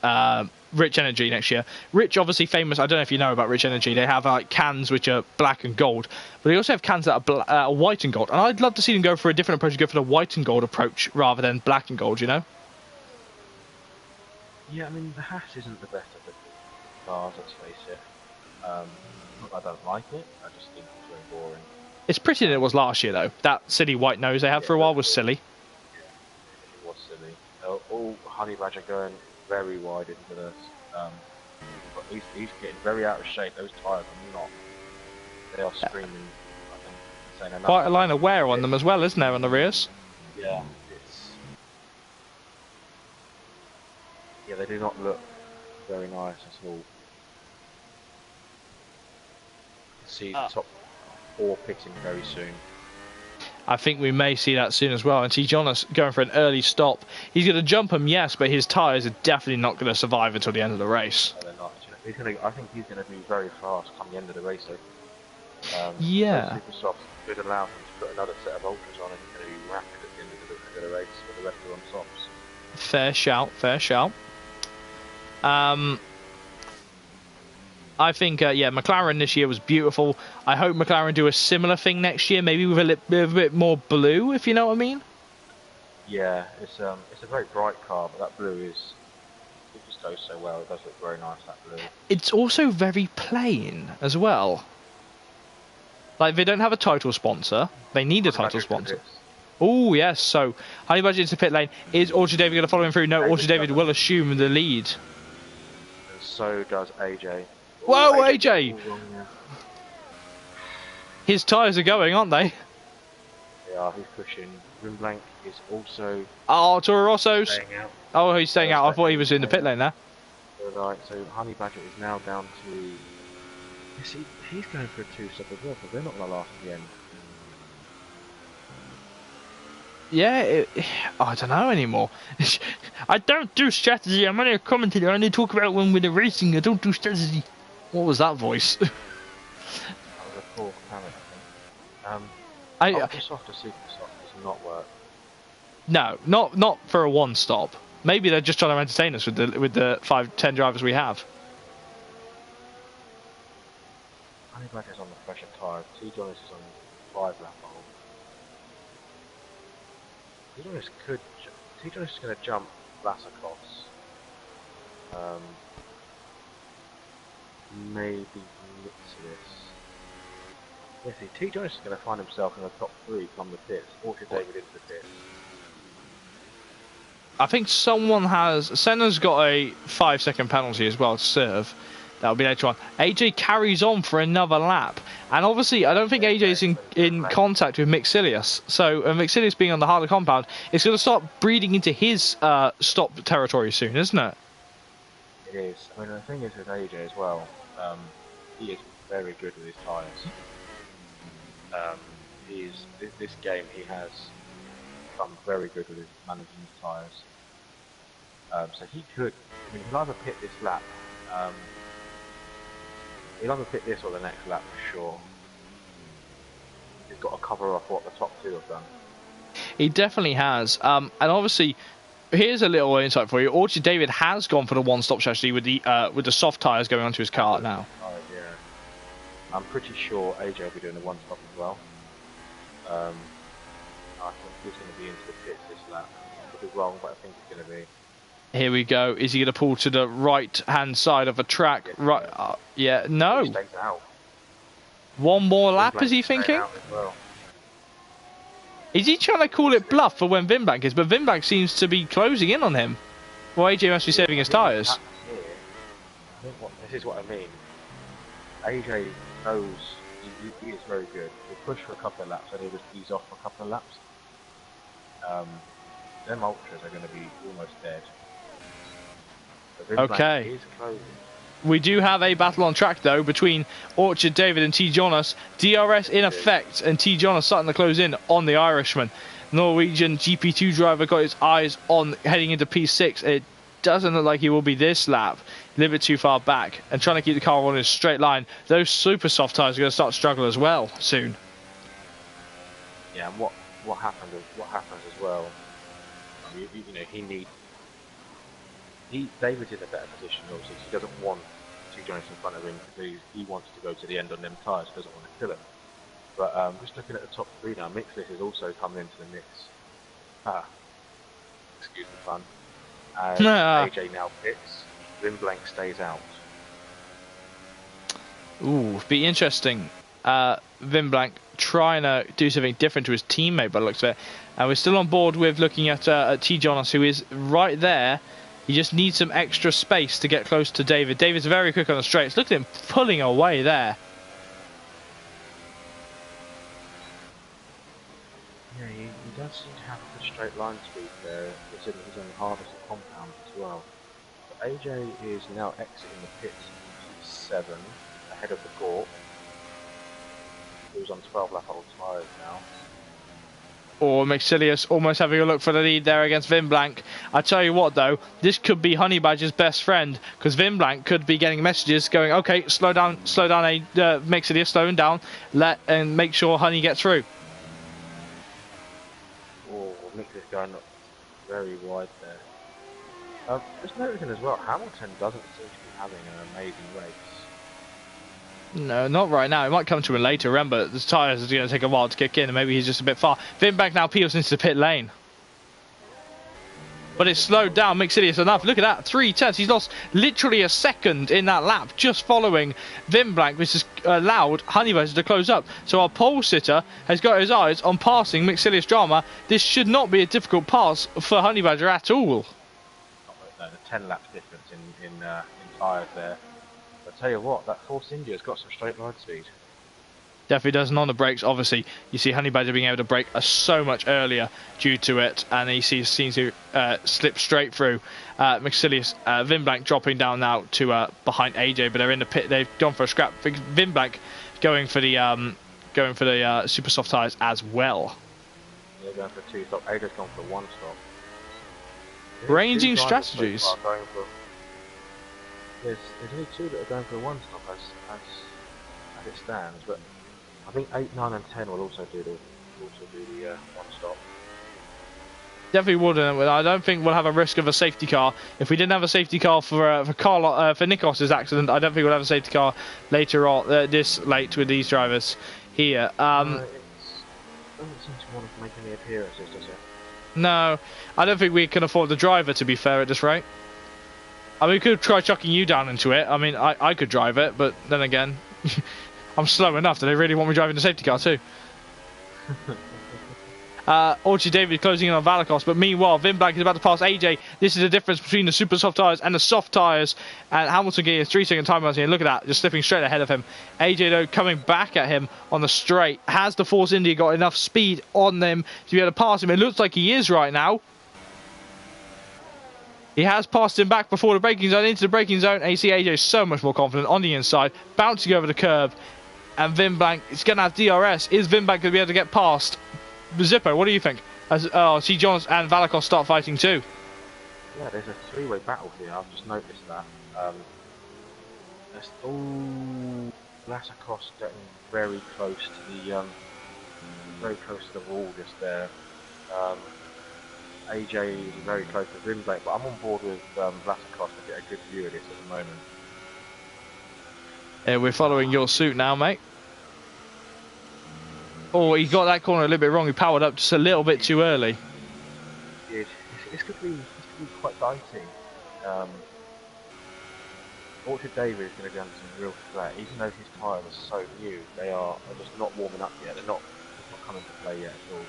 Rich Energy next year. Rich, obviously famous. I don't know if you know about Rich Energy. They have cans which are black and gold, but they also have cans that are white and gold. And I'd love to see them go for a different approach, go for the white and gold approach rather than black and gold. You know? Yeah, I mean the hash isn't the best of the cars. Let's face it. Not that I don't like it. I just think it's very boring. It's prettier than it was last year, though. That silly white nose they had for a while was silly. It was silly. All Honey Badger going very wide into this. But he's getting very out of shape. Those tyres are not. They are screaming. I think, saying enough. Quite a line of wear on them as well, isn't there, on the rears? Yeah, yeah, they do not look very nice at all. See the top 4 pitting very soon. I think we may see that soon as well. And see Jonas going for an early stop. He's going to jump him, yes, but his tyres are definitely not going to survive until the end of the race. No, they're not. I think he's going to be very fast come the end of the race, though. Yeah. Super softs could allow him to put another set of ultras on, and he's going to be rapid at the end of the race with the rest of them softs. Fair shout, fair shout. I think, yeah, McLaren this year was beautiful. I hope McLaren do a similar thing next year, maybe with a bit more blue, if you know what I mean. Yeah, it's a very bright car, but that blue it just goes so well. It does look very nice, that blue. It's also very plain as well. Like, they don't have a title sponsor. They need a title sponsor. Oh, yes. So, Honey Badger into pit lane. Is Austria David going to follow him through? No, Austria David will assume the lead. And so does AJ. Whoa, AJ! His tyres are going, aren't they? Yeah, he's pushing. Rim Blank is also... Oh, Toro Rosso's. Staying out. Oh, he's staying out. I thought he was in the pit lane there. Right, so Honey Badger is now down to... You see, he's going for a 2-stop as well, because they're not going to last at the end. Yeah, I don't know anymore. I don't do strategy. I'm only a commentator. I only talk about when we're racing. I don't do strategy. What was that voice? That was a poor comment, I think. Ultra soft or super soft does not work. No, not for a one-stop. Maybe they're just trying to entertain us with the 5-10 drivers we have. Honey Badger's on the fresher tyre. T. Jonas is on 5-lap hole. T. Jonas is going to jump Vlasakos. Maybe Mixius. Yeah, see, T. Jonas is going to find himself in the top 3 from the pits. Austria David into the pits. I think someone has... Senna's got a 5-second penalty as well to serve. That'll be later on. AJ carries on for another lap. And obviously, I don't think AJ's in contact with Mixilius. So, Mixilius being on the harder compound, it's going to start breeding into his stop territory soon, isn't it? It is. I mean, the thing is with AJ as well, he is very good with his tyres. This game he has become very good with his managing his tyres. So he could, I mean, he'll either pit this lap, he'll either pit this or the next lap for sure. He's got to cover off what the top 2 have done. He definitely has. And obviously, here's a little insight for you. Austria David has gone for the one-stop strategy with the soft tyres going onto his car now. Oh, yeah. I'm pretty sure AJ will be doing the one-stop as well. I think he's going to be into the pits this lap. I could be wrong, but I think he's going to be. Here we go. Is he going to pull to the right-hand side of a track? Right. Yeah. No. He stays out. One more lap, is he thinking? Well. Is he trying to call it bluff for when Vimbank is? But Vimbank seems to be closing in on him. Well, AJ must be saving his tyres. This is what I mean. AJ knows he is very good. He'll push for a couple of laps and he'll just ease off for a couple of laps. Them ultras are going to be almost dead. Okay. We do have a battle on track though between Austria David and T. Jonas. DRS in effect, and T. Jonas starting to close in on the Irishman. Norwegian GP2 driver got his eyes on heading into P6. It doesn't look like he will be this lap. A little bit too far back and trying to keep the car on a straight line. Those super soft tyres are going to start to struggle as well soon. Yeah, and what happens as well? You know, he needs. David's in a better position, obviously, 'cause he doesn't want two Jonas in front of him because he wants to go to the end on them tyres, doesn't want to kill him. But just looking at the top three now, Mixless is also coming into the mix. Excuse the pun. As AJ now pits, Rinblank stays out. Ooh, be interesting. Vinblank trying to do something different to his teammate by the looks of it. And we're still on board with looking at T. Jonas, who is right there. He just needs some extra space to get close to David. David's very quick on the straights. Look at him pulling away there. Yeah, he does seem to have a good straight line speed there. He's on the hardest compound as well. But AJ is now exiting the pits in Q7, ahead of the Gort, who's on 12 lap old tyres now. Or Maxilius almost having a look for the lead there against Vinblank. I tell you what though, this could be Honey Badger's best friend, because Vinblank could be getting messages going, okay, slow down, Maxilius, slowing down, and make sure Honey gets through. Oh, Maxilius going up very wide there. Just noticing as well, Hamilton doesn't seem to be having an amazing race. No, not right now. It might come to him later. Remember, the tyres are going to take a while to kick in, and maybe he's just a bit far. Vinblank now peels into the pit lane. But it's slowed down Maxilius enough. Look at that, 3/10. He's lost literally a second in that lap, just following Vinblank, which has allowed Honey Badger to close up. So our pole sitter has got his eyes on passing Maxilius Drama. This should not be a difficult pass for Honey Badger at all. No, the 10 laps difference in tyres there. I tell you what, that Force India's got some straight line speed. Definitely doesn't on the brakes. Obviously, you see Honey Badger being able to brake so much earlier due to it, and he seems to slip straight through. Maxilius, Vinblank dropping down now to behind AJ, but they're in the pit. They've gone for a scrap. Vinblank going for the super soft tyres as well. They're going for 2 stop. AJ's gone for 1 stop. Ranging strategies. There's only 2 that are going for a 1 stop as it stands, but I think 8, 9, and 10 will also do the 1 stop. Definitely wouldn't. I don't think we'll have a risk of a safety car. If we didn't have a safety car for Nikos's accident, I don't think we'll have a safety car later on this late with these drivers here. It doesn't seem to want to make any appearances, does it? No, I don't think we can afford the driver, to be fair, at this rate. I mean, we could try chucking you down into it. I mean, I could drive it, but then again, I'm slow enough that they really want me driving the safety car too. Orchard David closing in on Valakos, but meanwhile, Vinblank is about to pass AJ. This is the difference between the super soft tyres and the soft tyres. And Hamilton getting a 3-second time out here. Look at that, just slipping straight ahead of him. AJ, though, coming back at him on the straight. Has the Force India got enough speed on them to be able to pass him? It looks like he is right now. He has passed him back before the braking zone, into the braking zone, and you see AJ so much more confident on the inside, bouncing over the curb, and Vinblank is going to have DRS. Is Vinblank going to be able to get past Zippo? What do you think? See Johns and Valakos start fighting too. Yeah, there's a 3-way battle here, I've just noticed that. Valakos getting very close to the wall just there. AJ is very close to Vinblank, but I'm on board with Valakos to get a good view of this at the moment. Yeah, we're following your suit now, mate. Oh, he got that corner a little bit wrong. He powered up just a little bit too early. This could be quite dicey. Orchard David is going to go into some real flat, even though his tyres are so new. They're just not warming up yet. They're not coming to play yet at all.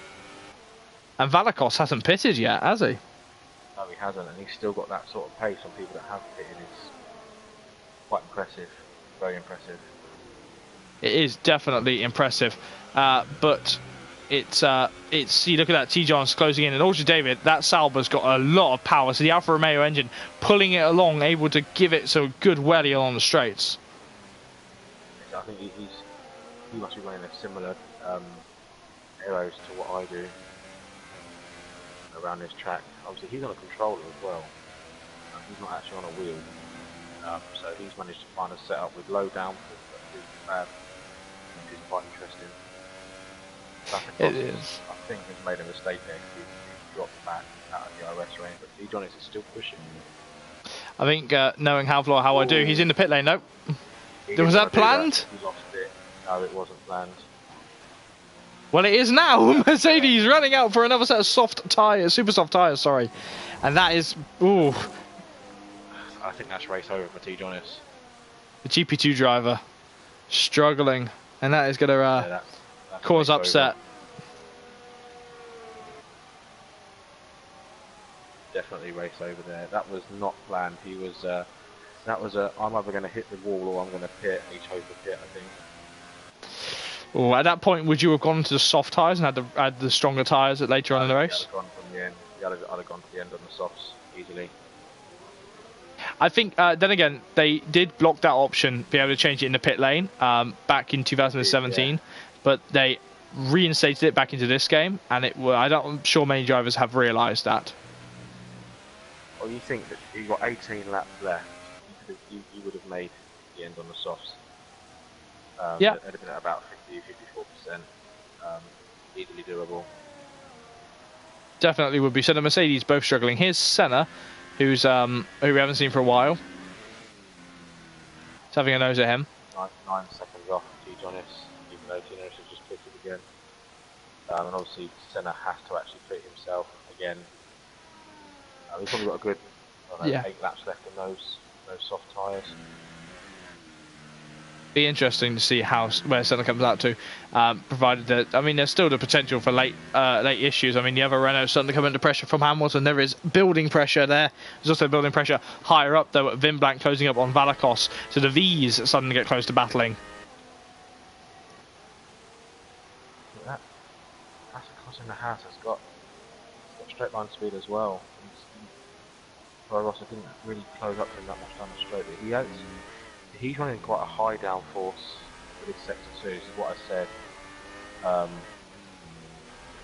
And Valakos hasn't pitted yet, has he? No, he hasn't, and he's still got that sort of pace on people that have pitted. It's quite impressive, very impressive. It is definitely impressive, but it's see, look at that, T-John's closing in, and also David, that Sauber's got a lot of power, so the Alfa Romeo engine pulling it along, able to give it some good welly along the straights. I think he must be running a similar aeros to what I do around this track. Obviously he's on a controller as well, he's not actually on a wheel, so he's managed to find a setup with low downforce that is bad, which is quite interesting. It is. I think has made a mistake there because he dropped back out of the IRS range, but T-Jonas is still pushing. I think knowing how I do, he's in the pit lane. Nope. He Was didn't that wanna do planned? He lost it. No, it wasn't planned. Well, it is now. Mercedes running out for another set of soft tyres, super soft tyres, sorry. And that is, ooh, I think that's race over for T. Jonas. the GP2 driver struggling. And that is going to That's cause race over. upset. Definitely race over there. That was not planned. He was. That was a. I'm either going to hit the wall or I'm going to pit. He chose the pit, I think. Ooh, at that point, would you have gone to the soft tyres and had the stronger tyres later on in the race? I'd have gone from the end. I'd have gone to the end on the softs easily. I think, then again, they did block that option, be able to change it in the pit lane back in 2017, but they reinstated it back into this game, and I'm sure many drivers have realised that. Well, you think that you got 18 laps left, you would have made the end on the softs. Yeah. It'd have been at about 50-54%. Easily doable. Definitely would be. So the Mercedes both struggling. Here's Senna, who we haven't seen for a while. He's having a nose at him. 9 seconds off T. Jonas, even though T. Jonas has just pitted again. And obviously Senna has to actually pit himself again. He's probably got a good 8 laps left in those soft tyres. Be interesting to see where Senna comes out to, provided that, I mean, there's still the potential for late issues. I mean, the other Renault starting to come under pressure from Hamilton. There is building pressure there. There's also building pressure higher up though at Vinblank closing up on Valakos. So the V's are starting to get close to battling. That's in the house has got straight line speed as well. Ross didn't really close up to him that much down the straight, but he's running quite a high downforce for this sector 2, is what I said.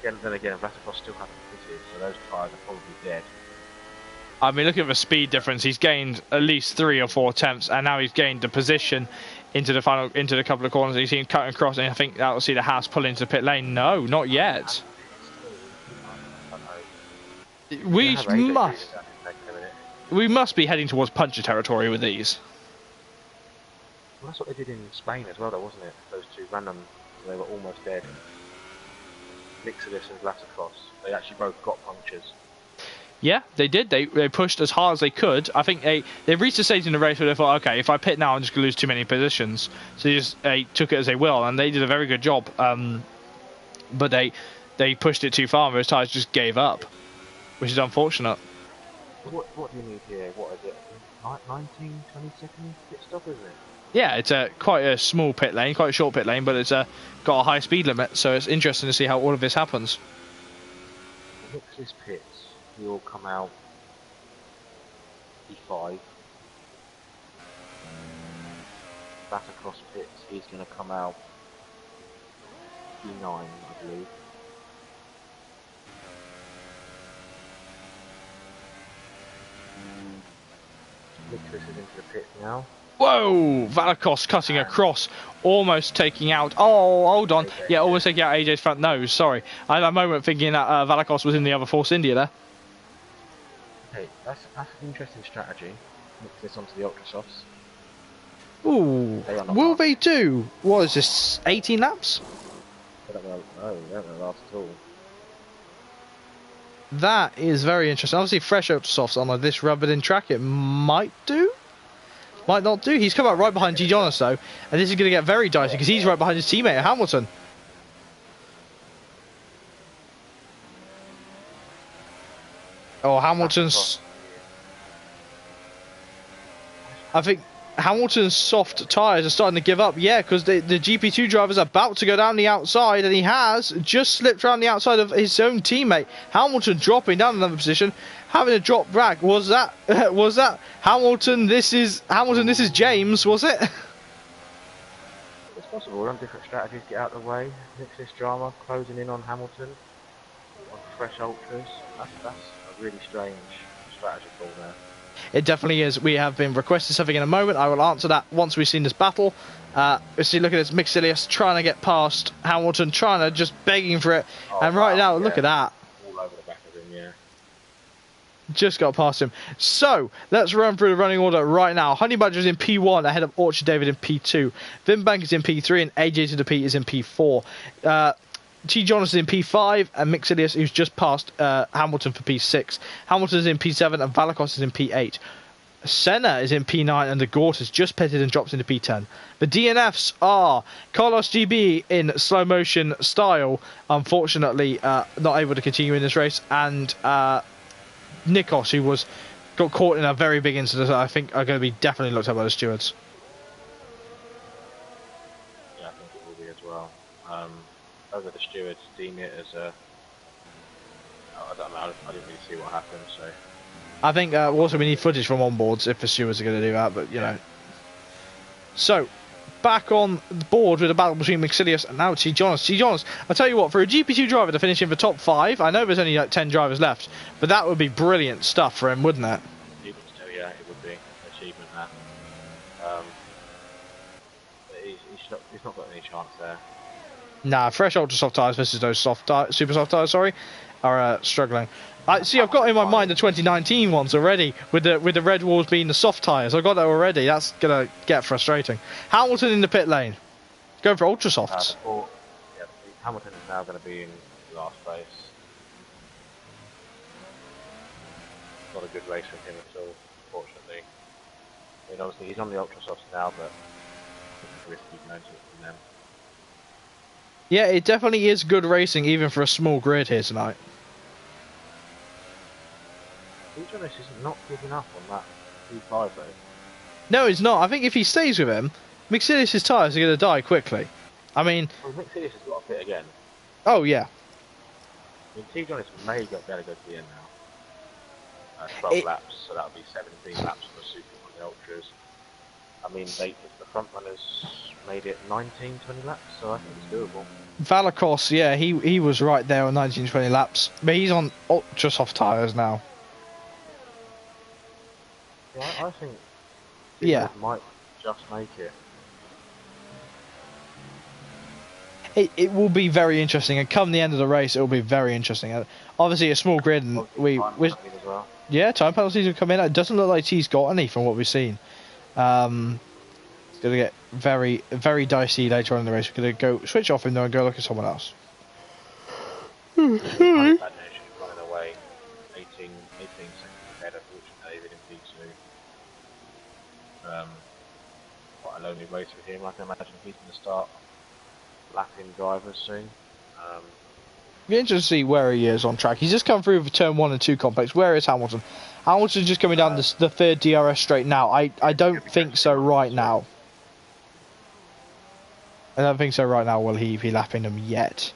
Then again, Valakos still haven't pitted, so those tyres are probably dead. I mean, looking at the speed difference, he's gained at least 3 or 4 attempts, and now he's gained the position into the couple of corners. He's seen cutting across, and I think that will see the Haas pull into the pit lane. No, not yet. We must be heading towards puncher territory with these. Well, that's what they did in Spain as well, though, wasn't it? Those two random, they were almost dead. Mixelis and Valakos, they actually both got punctures. Yeah, they did. They pushed as hard as they could. I think they reached a stage in the race where they thought, okay, if I pit now, I'm just going to lose too many positions. So they took it as they will, and they did a very good job. But they pushed it too far, and those tyres just gave up, which is unfortunate. What do you need here? What is it? 19, 20 second pit stop, isn't it? Yeah, it's quite a small pit lane, quite a short pit lane, but it's got a high speed limit, so it's interesting to see how all of this happens. Look at this pits. We all come out E5. Valakos pits, he's going to come out E9, I believe. Nicholas is into the pit now. Whoa! Valakos cutting across, almost taking out. Oh, hold on. Yeah, almost taking out AJ's front nose. Sorry. I had a moment thinking that Valakos was in the other Force India there. Hey, that's an interesting strategy. Mix this onto the Ultra Softs. Ooh. Will they do? What is this? 18 laps? They don't last at all. That is very interesting. Obviously, fresh Ultra Softs on this rubbered in track, it might do. Might not do. He's come out right behind T. Jonas though, and this is going to get very dicey because he's right behind his teammate Hamilton. Oh, Hamilton's. I think Hamilton's soft tyres are starting to give up. Yeah, because the GP2 driver's about to go down the outside, and he has just slipped around the outside of his own teammate. Hamilton dropping down another position, having a drop back. Was that Hamilton? This is James, was it? It's possible. We're on different strategies. Get out of the way. Mix this drama. Closing in on Hamilton. On fresh ultras. That's a really strange strategy call there. It definitely is. We have been requested something in a moment. I will answer that once we've seen this battle. Let's see, look at this. Mixilius trying to get past Hamilton, trying to just begging for it. And right now, look at that. All over the back of him, yeah. Just got past him. So, let's run through the running order right now. Honey Badger is in P1 ahead of Orchard David in P2. Vim Bank is in P3 and AJ to the P is in P4. T. Jonas is in P5 and Mixilius, who's just passed Hamilton for P6. Hamilton is in P7 and Valakos is in P8. Senna is in P9 and the Gort has just pitted and drops into P10. The DNFs are Carlos GB in slow motion style, unfortunately not able to continue in this race, and Nikos, who got caught in a very big incident that I think are going to be definitely looked at by the stewards. Yeah, I think it will be as well. Whether the stewards deem it as a... I don't know, I didn't really see what happened, so... I think also we need footage from onboards if the stewards are going to do that, but you know. So, back on the board with a battle between Mixilius and now T. Jonas. T. Jonas, I'll tell you what, for a GP2 driver to finish in the top 5, I know there's only like 10 drivers left, but that would be brilliant stuff for him, wouldn't it? Yeah, it would be an achievement that. He's not got any chance there. Nah, fresh ultra soft tyres versus those super soft tyres, sorry, are struggling. See, I've got in my mind the 2019 ones already, with the red walls being the soft tyres. I've got that already. That's gonna get frustrating. Hamilton in the pit lane, going for ultra softs. Hamilton is now going to be in last place. Not a good race with him at all, unfortunately. I mean, obviously he's on the ultra softs now, but I think it's risky going to it from them. Yeah, it definitely is good racing, even for a small grid here tonight. Jonas is not giving up on that P5 though. No, he's not. I think if he stays with him, Mixilius' tyres are going to die quickly. I mean... Well, Mixilius has got to pit again. Oh, yeah. I mean, T. Jonas may be able to go to the end now. 12 laps, so that'll be 17 laps for Super on the Ultras. I mean, the front runners made it 19, 20 laps, so I think it's doable. Valakos, yeah, he was right there on 19, 20 laps. But he's on ultra soft tyres now. Yeah, I think yeah, might just make it. It will be very interesting, and come the end of the race, it will be very interesting. Obviously, a small grid, and yeah, time penalties will come in. It doesn't look like he's got any from what we've seen. It's going to get very, very dicey later on in the race. We're going to go switch off him though and go look at someone else. Running away 18 seconds ahead of David in P2. Quite a lonely race with him. I can imagine he's going to start lapping drivers soon. Be interesting to see where he is on track. He's just come through for turn 1 and 2 complex. Where is Hamilton? Hamilton's just coming down the third DRS straight now. I don't think so right now. I don't think so right now will he be lapping them yet.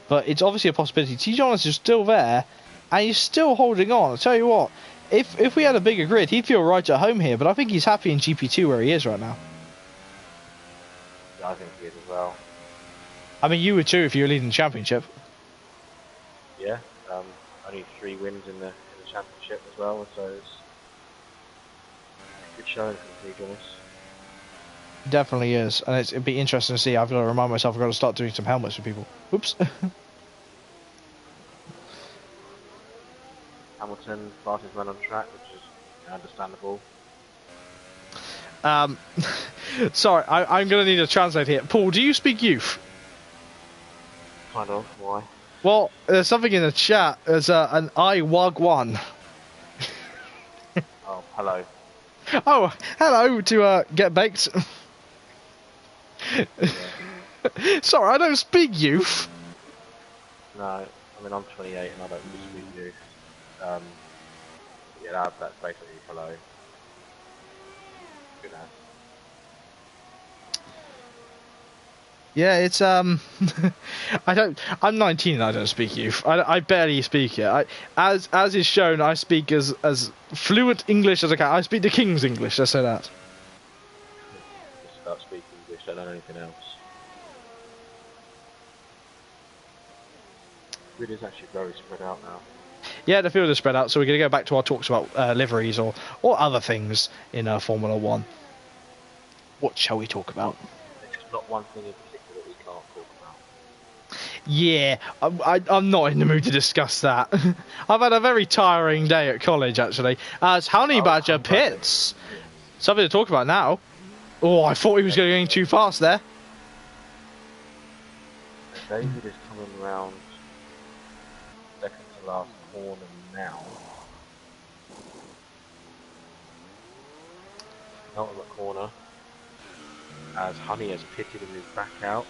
But it's obviously a possibility. T. Jonas is still there, and he's still holding on. I'll tell you what, if we had a bigger grid, he'd feel right at home here, but I think he's happy in GP2 where he is right now. Yeah, I think he is as well. I mean, you would too if you were leading the championship. Yeah, only 3 wins in the championship as well, so it's a good showing from T. Jonas. Definitely is, and it'd be interesting to see. I've got to remind myself I've got to start doing some helmets for people. Oops. Hamilton, fastest man on track, which is understandable. Sorry, I'm going to need a translate here. Paul, do you speak youth? Kind of, why? Well, there's something in the chat. There's an I-Wag-1. Oh, hello. Oh, hello to get baked. Yeah. Sorry, I don't speak youth. No, I mean I'm 28 and I don't really speak youth. Yeah, that's basically hello. Good ass. Yeah, it's I'm 19 and I don't speak youth. I barely speak it. As is shown, I speak as fluent English as I can. I speak the King's English, let's say that. Just start speaking English, don't know anything else. It is actually very spread out now. Yeah, the field is spread out, so we're going to go back to our talks about liveries or other things in Formula 1. What shall we talk about? There's just not one thing in particular that we can't talk about. Yeah, I'm not in the mood to discuss that. I've had a very tiring day at college, actually. As Honey Badger pits. Something to talk about now. Oh, I thought he was going too fast there. David is coming round second to last corner now. Out of the corner. As Honey has pitted and is back out.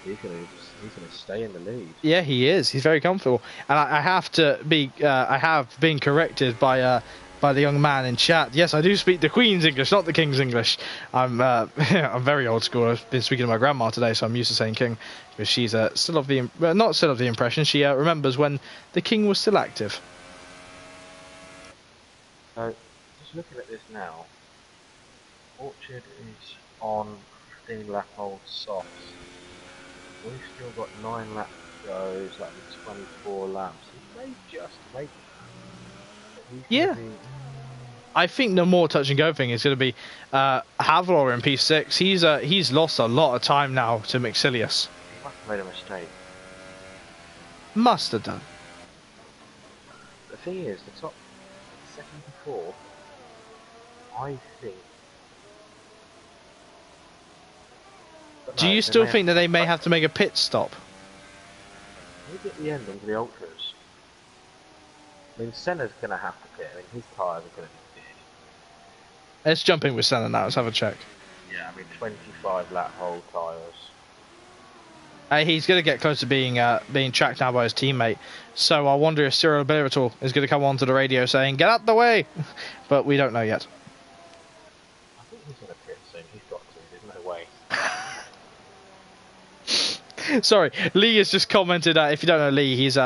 He's gonna stay in the lead. Yeah, he is. He's very comfortable, and I have to be. I have been corrected by the young man in chat. Yes, I do speak the Queen's English, not the King's English. I'm I'm very old school. I've been speaking to my grandma today, so I'm used to saying King, because she's still of the not still of the impression. She remembers when the King was still active. So, just looking at this now, Orchard is on 15 lap old softs. We've still got 9 laps to go, so that'll be 24 laps. He may just make it. Yeah. I think the more touch and go thing is going to be Havlor in P6. He's lost a lot of time now to Maxilius. He must have made a mistake. Must have done. The thing is, the top second to fourth, I think. Do you still think that they may have to make a pit stop? Maybe at the end into the ultras. I mean, Senna's going to have to pit. I mean, his tyres are going to be pitted. Let's jump in with Senna now. Let's have a check. Yeah, I mean, 25 lap hole tyres. He's going to get close to being tracked now by his teammate. So I wonder if Cyril Birital is going to come onto the radio saying, "Get out the way!" But we don't know yet. I think he's going to pit soon. He's got to. There's no way. Sorry, Lee has just commented. If you don't know Lee, he's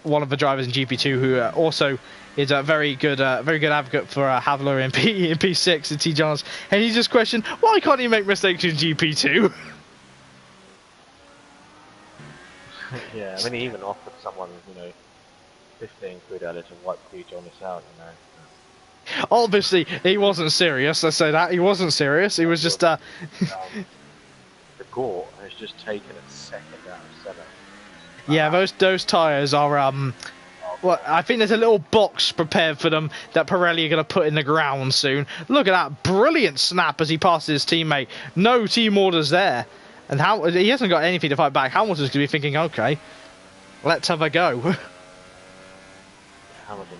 one of the drivers in GP2 who also is a very good advocate for Havler in P6 and T Johns. And he just questioned, why can't he make mistakes in GP2? Yeah, I mean, he even offered someone, 15 quid at it to wipe T Jonas out, Obviously, he wasn't serious. Let's say that he wasn't serious. He was just. The Gort has just taken a second out of 7. Yeah, those tyres are well, I think there's a little box prepared for them that Pirelli are going to put in the ground soon. Look at that brilliant snap as he passes his teammate. No team orders there, and he hasn't got anything to fight back. Hamilton's going to be thinking, okay, let's have a go. Hamilton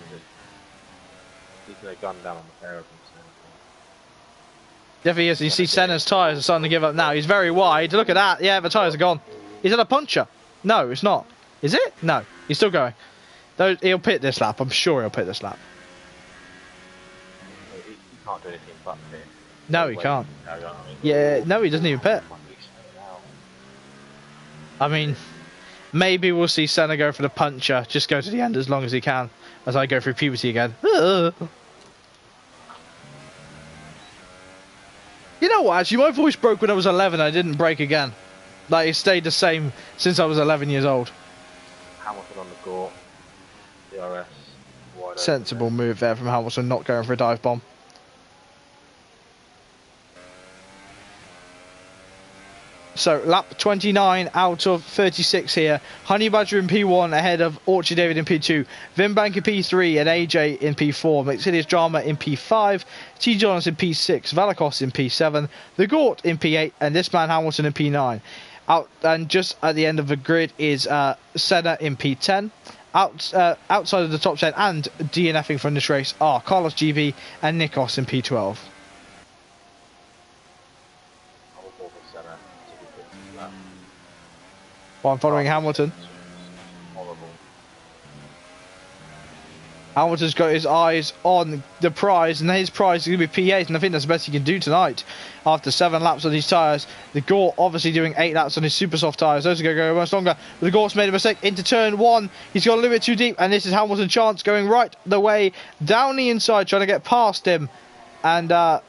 he's going to gun down on the pair of them. Yeah, he is. You see Senna's tyres are starting to give up now. He's very wide. Look at that. Yeah, the tyres are gone. Is it a puncher? No, it's not. Is it? No. He's still going. He'll pit this lap. I'm sure he'll pit this lap. He can't do anything but pit. No, he can't. Yeah, no, he doesn't even pit. I mean, maybe we'll see Senna go for the puncher. Just go to the end as long as he can. As I go through puberty again. You know what, actually, my voice broke when I was 11, I didn't break again. Like, it stayed the same since I was 11 years old. Hamilton on the Gort. DRS. Sensible move there from Hamilton, not going for a dive bomb. So, lap 29 out of 36 here. Honey Badger in P1 ahead of Orchard David in P2. Vimbank in P3 and AJ in P4. Maxilius Drama in P5. T. Jonas in P6. Valakos in P7. The Gort in P8. And this man Hamilton in P9. And just at the end of the grid is Senna in P10. Outside of the top 10 and DNFing from this race are Carlos GB and Nikos in P12. Well, I'm following Hamilton. Hamilton's got his eyes on the prize, and his prize is going to be P8, and I think that's the best he can do tonight. After 7 laps on these tyres, the Gort obviously doing 8 laps on his super soft tyres. Those are going to go much longer. But the Gort's made a mistake into turn 1. He's got a little bit too deep, and this is Hamilton's chance going right the way down the inside, trying to get past him. And I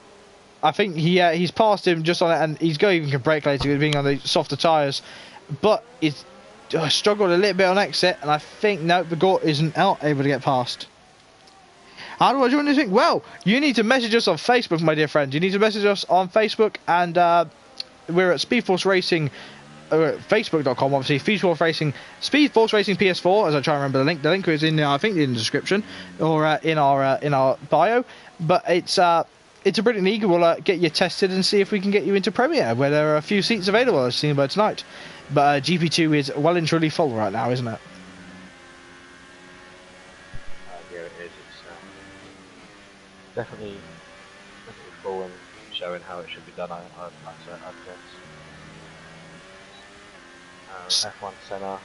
think he's passed him just on it, and he's going to even brake later, being on the softer tyres. But he's struggled a little bit on exit, and I think, no, the Gort isn't able to get past. How do I join this thing? Well, you need to message us on Facebook, my dear friend. You need to message us on Facebook, and we're at SpeedForce Racing Facebook.com, obviously, SpeedForce Racing PS4, as I try to remember the link. The link is in, I think, in the description, or in our bio. But it's a brilliant league. We'll get you tested and see if we can get you into Premier, where there are a few seats available, as seen by tonight. But GP2 is well and truly full right now, isn't it? Yeah, it is. It's definitely full and showing how it should be done. I'd guess. F1 Senna,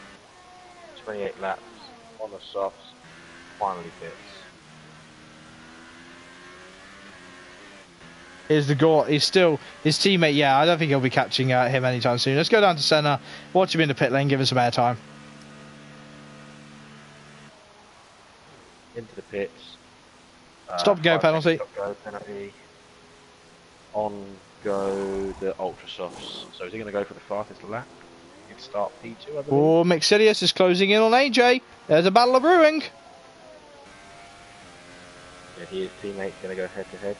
28 laps on the softs, finally fits. Is the Gort? He's still his teammate. Yeah, I don't think he'll be catching him anytime soon. Let's go down to Senna, watch him in the pit lane, give him some airtime. Into the pits. Stop go penalty. Stop go penalty. On go the ultra softs. So is he going to go for the fastest lap? He can start P2, I believe. Oh, Mixilius is closing in on AJ. There's a battle of brewing. Yeah, his teammate's going to go head to head.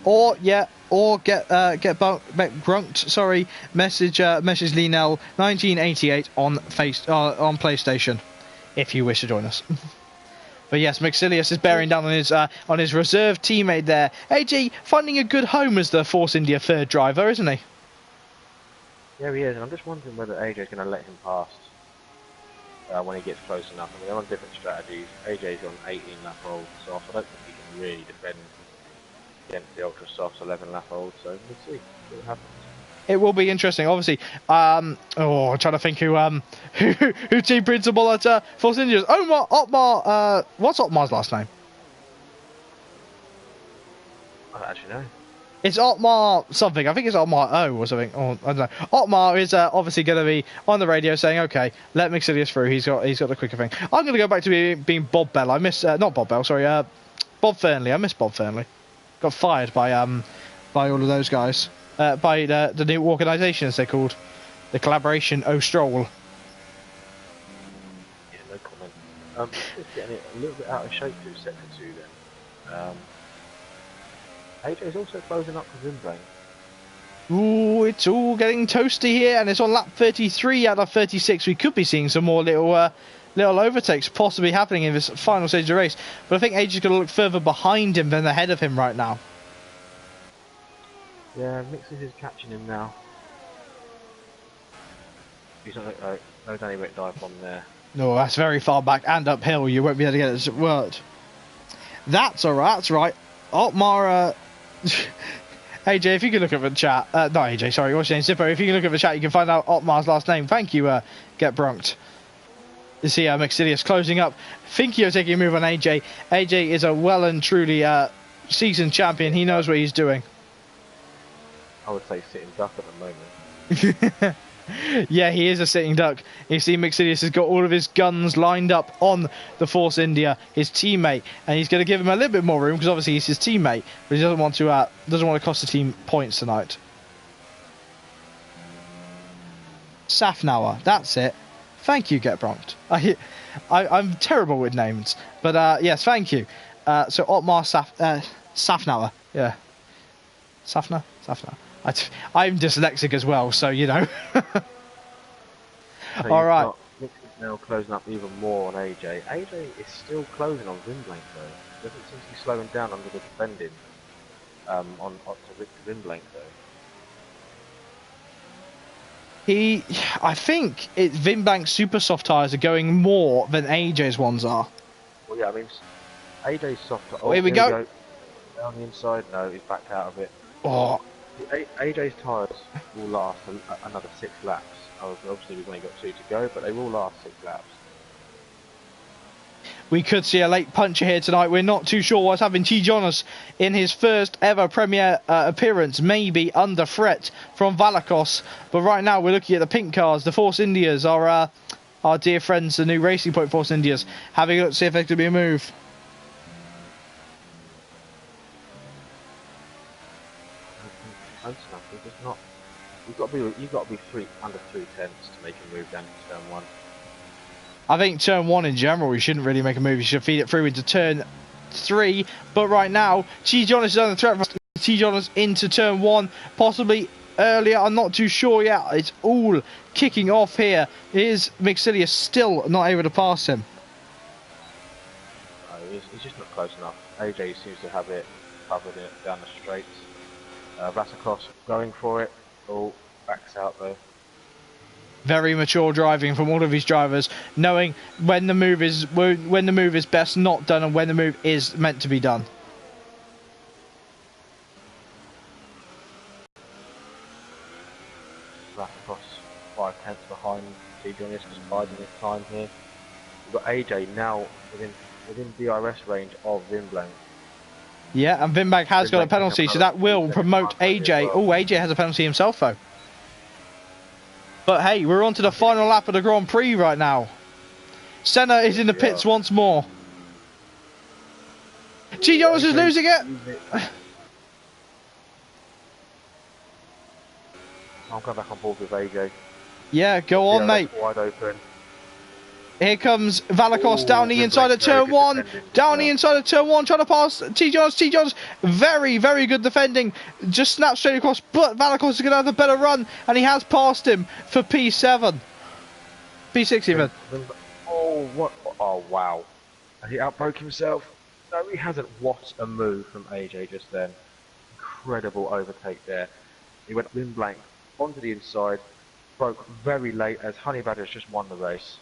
Or get grunked. Sorry, message Linell 1988 on PlayStation, if you wish to join us. But yes, Mixilius is bearing down on his reserve teammate there. AJ finding a good home as the Force India third driver, isn't he? Yeah, he is. And I'm just wondering whether AJ's going to let him past when he gets close enough. I mean, they're on different strategies. AJ's on 18 lap old soft. I don't think he can really defend against the ultra softs 11 lap old. So we'll see what happens. It will be interesting, obviously. I'm trying to think who team principal at Force India is. Otmar. What's Otmar's last name? I don't actually know. It's Otmar something. I think it's Otmar O or something. Or, I don't know. Otmar is obviously going to be on the radio saying, "Okay, let Mixilius through. He's got the quicker thing." I'm going to go back to being Bob Bell. I miss not Bob Bell. Sorry, Bob Fernley. I miss Bob Fernley. Got fired by all of those guys. By the new organisation, as they're called, the Collaboration O'Stroll. Yeah, no comment. Just getting it a little bit out of shape through sector 2 then. AJ's also closing up for Vimblank. Ooh, it's all getting toasty here, and it's on lap 33 out of 36. We could be seeing some more little overtakes possibly happening in this final stage of the race. But I think AJ's going to look further behind him than ahead of him right now. Yeah, Mixes is catching him now. He's not no Danny Rick dive bomb there. No, that's very far back and uphill. You won't be able to get it to work. That's alright, that's right. Otmar, AJ, if you can look at the chat. Not AJ, sorry, what's your name? Zippo. If you can look at the chat, you can find out Otmar's last name. Thank you, Get Brunked. You see Mixilius closing up. Think you're taking a move on AJ. AJ is a well and truly seasoned champion. He knows what he's doing. I would say sitting duck at the moment. Yeah, he is a sitting duck. You see Mixilius has got all of his guns lined up on the Force India, his teammate, and he's going to give him a little bit more room because obviously he's his teammate, but he doesn't want to cost the team points tonight. Safnauer, that's it. Thank you, Get Bronked. I'm terrible with names, but yes, thank you. So Otmar Safnauer, yeah. Safna? I'm dyslexic as well, so you know. So alright. Mix is now closing up even more on AJ. AJ is still closing on Vimblank though. Doesn't seem to be slowing down under the defending on to Vimblank though. I think Vimbank's super soft tyres are going more than AJ's ones are. Well, yeah, I mean, AJ's soft. Oh, here we go. Down the inside, no, he's backed out of it. Oh. AJ's tyres will last another 6 laps. Obviously, we've only got 2 to go, but they will last 6 laps. We could see a late puncher here tonight. We're not too sure what's happening. T. Jonas, in his first ever Premier appearance, maybe under threat from Valakos. But right now, we're looking at the pink cars. The Force Indias, our dear friends, the new Racing Point Force Indias, having a look to see if there could be a move. You've got to be under 3 tenths to make a move down to turn 1. I think turn 1 in general, you shouldn't really make a move. You should feed it through into turn 3. But right now, T. Jonas is under threat. T. Jonas into turn 1, possibly earlier. I'm not too sure yet. It's all kicking off here. Is Mixilius still not able to pass him? No, he's just not close enough. AJ seems to have it covered it down the straight. Vasakos going for it. Oh, backs out though. Very mature driving from all of his drivers, knowing when the move is best not done and when the move is meant to be done. Vasakos 5/10 behind T-Jonas, just biding his time here. We've got AJ now within DRS range of Vimblank. Yeah, and Vimblank has got a penalty, so that will promote AJ. Oh, AJ has a penalty himself though. But hey, we're on to the final lap of the Grand Prix right now. Senna is in the pits once more. T-Jonas is losing it. I'll go back on board with AJ. Yeah, go on, mate. Wide open. Here comes Valakos down the inside of turn one. Down the inside of turn one, trying to pass T-Jonas. T-Jonas, very, very good defending. Just snapped straight across, but Valakos is going to have a better run, and he has passed him for P7. P6 even. Oh, what? Oh, wow. He outbroke himself. No, he hasn't. What a move from AJ just then. Incredible overtake there. He went wind blank onto the inside, broke very late as Honey Badger's just won the race.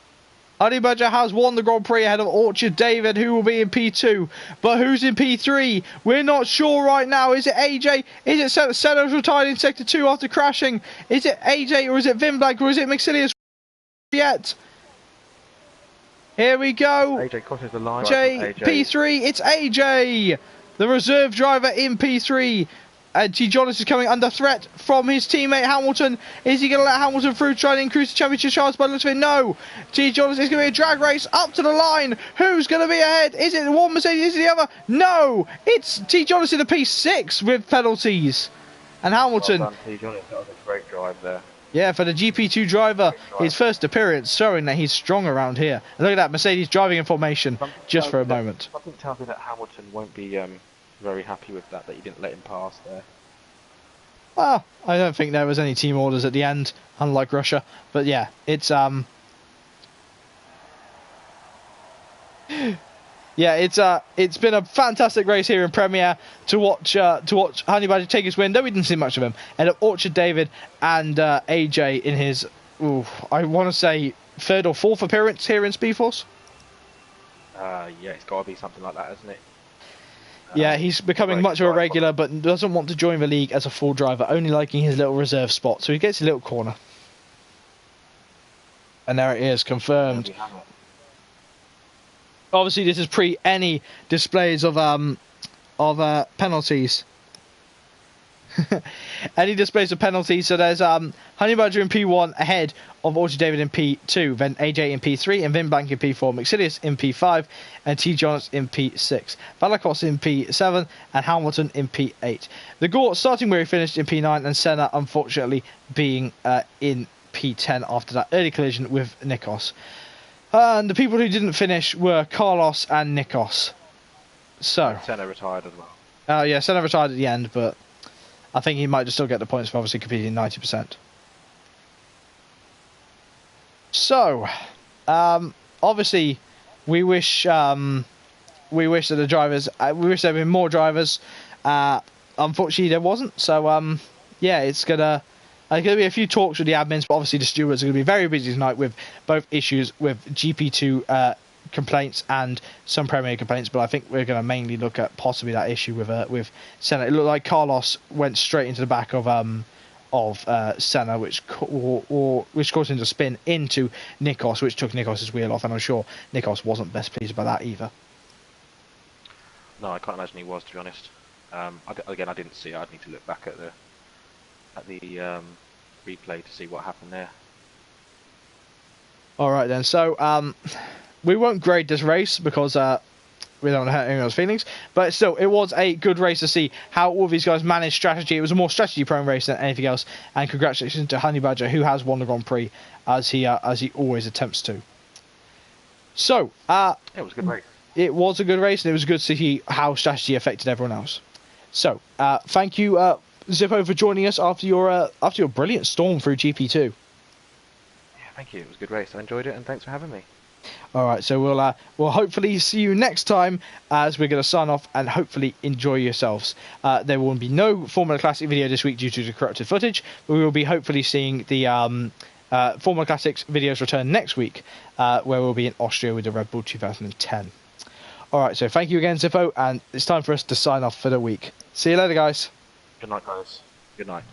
Honey Badger has won the Grand Prix ahead of Orchard David, who will be in P2. But who's in P3? We're not sure right now. Is it AJ? Is it Senna's retired in Sector 2 after crashing? Is it AJ or is it Vimblank or is it Mixilius yet? Here we go. AJ crosses the line. AJ, P3, it's AJ! The reserve driver in P3. T-Jonas is coming under threat from his teammate Hamilton. Is he going to let Hamilton through, try and increase the championship chance by the looks of it? No. T-Jonas is going to be a drag race up to the line. Who's going to be ahead? Is it one Mercedes? Is it the other? No. It's T-Jonas in the P6 with penalties. And Hamilton. Well done, T-Jonas. That was a great drive there. Yeah, for the GP2 driver, his first appearance, showing that he's strong around here. And look at that, Mercedes driving in formation just for a moment. Something tells me that Hamilton won't be very happy with that you didn't let him pass there. Well, I don't think there was any team orders at the end, unlike Russia. But yeah, it's it's been a fantastic race here in Premier to watch Honey Badger take his win, though we didn't see much of him. And Orchard David and AJ in his I want to say third or fourth appearance here in SpeedForce. Yeah, it's got to be something like that, isn't it? Yeah, he's becoming much of a regular, but doesn't want to join the league as a full driver, only liking his little reserve spot. So he gets a little corner. And there it is, confirmed. Obviously, this is pre any displays of penalties. Any displays of penalties. So there's Honey Badger in P1 ahead of Orchard David in P2, then AJ in P3, and Vimblank in P4, Mixilius in P5, and T-Jonas in P6, Valakos in P7, and Hamilton in P8. The Gort starting where he finished in P9, and Senna unfortunately being in P10 after that early collision with Nikos. And the people who didn't finish were Carlos and Nikos. So Senna retired as well. Yeah, Senna retired at the end, but I think he might just still get the points for obviously competing 90%. So, obviously, we wish that the drivers, we wish there had been more drivers. Unfortunately, there wasn't. So, yeah, it's gonna be a few talks with the admins, but obviously the stewards are gonna be very busy tonight with both issues with GP2 complaints and some Premier complaints. But I think we're gonna mainly look at possibly that issue with Senna. It looked like Carlos went straight into the back of Senna, which caused him to spin into Nikos, which took Nikos' wheel off, and I'm sure Nikos wasn't best pleased by that either. No, I can't imagine he was, to be honest. Again, I didn't see it. I'd need to look back at the replay to see what happened there. All right then. So we won't grade this race because we don't hurt anyone's feelings, but still, it was a good race to see how all of these guys managed strategy. It was a more strategy-prone race than anything else, and congratulations to Honey Badger, who has won the Grand Prix as he always attempts to. So, it was a good race. It was a good race, and it was good to see how strategy affected everyone else. So, thank you Zippo, for joining us after your brilliant storm through GP2. Yeah, thank you. It was a good race. I enjoyed it, and thanks for having me. All right, so we'll hopefully see you next time, as we're going to sign off and hopefully enjoy yourselves. There will be no Formula Classic video this week due to the corrupted footage, but we will be hopefully seeing the Formula Classics videos return next week, where we'll be in Austria with the Red Bull 2010. All right, so thank you again, Zippo, and it's time for us to sign off for the week. See you later, guys. Good night, guys. Good night.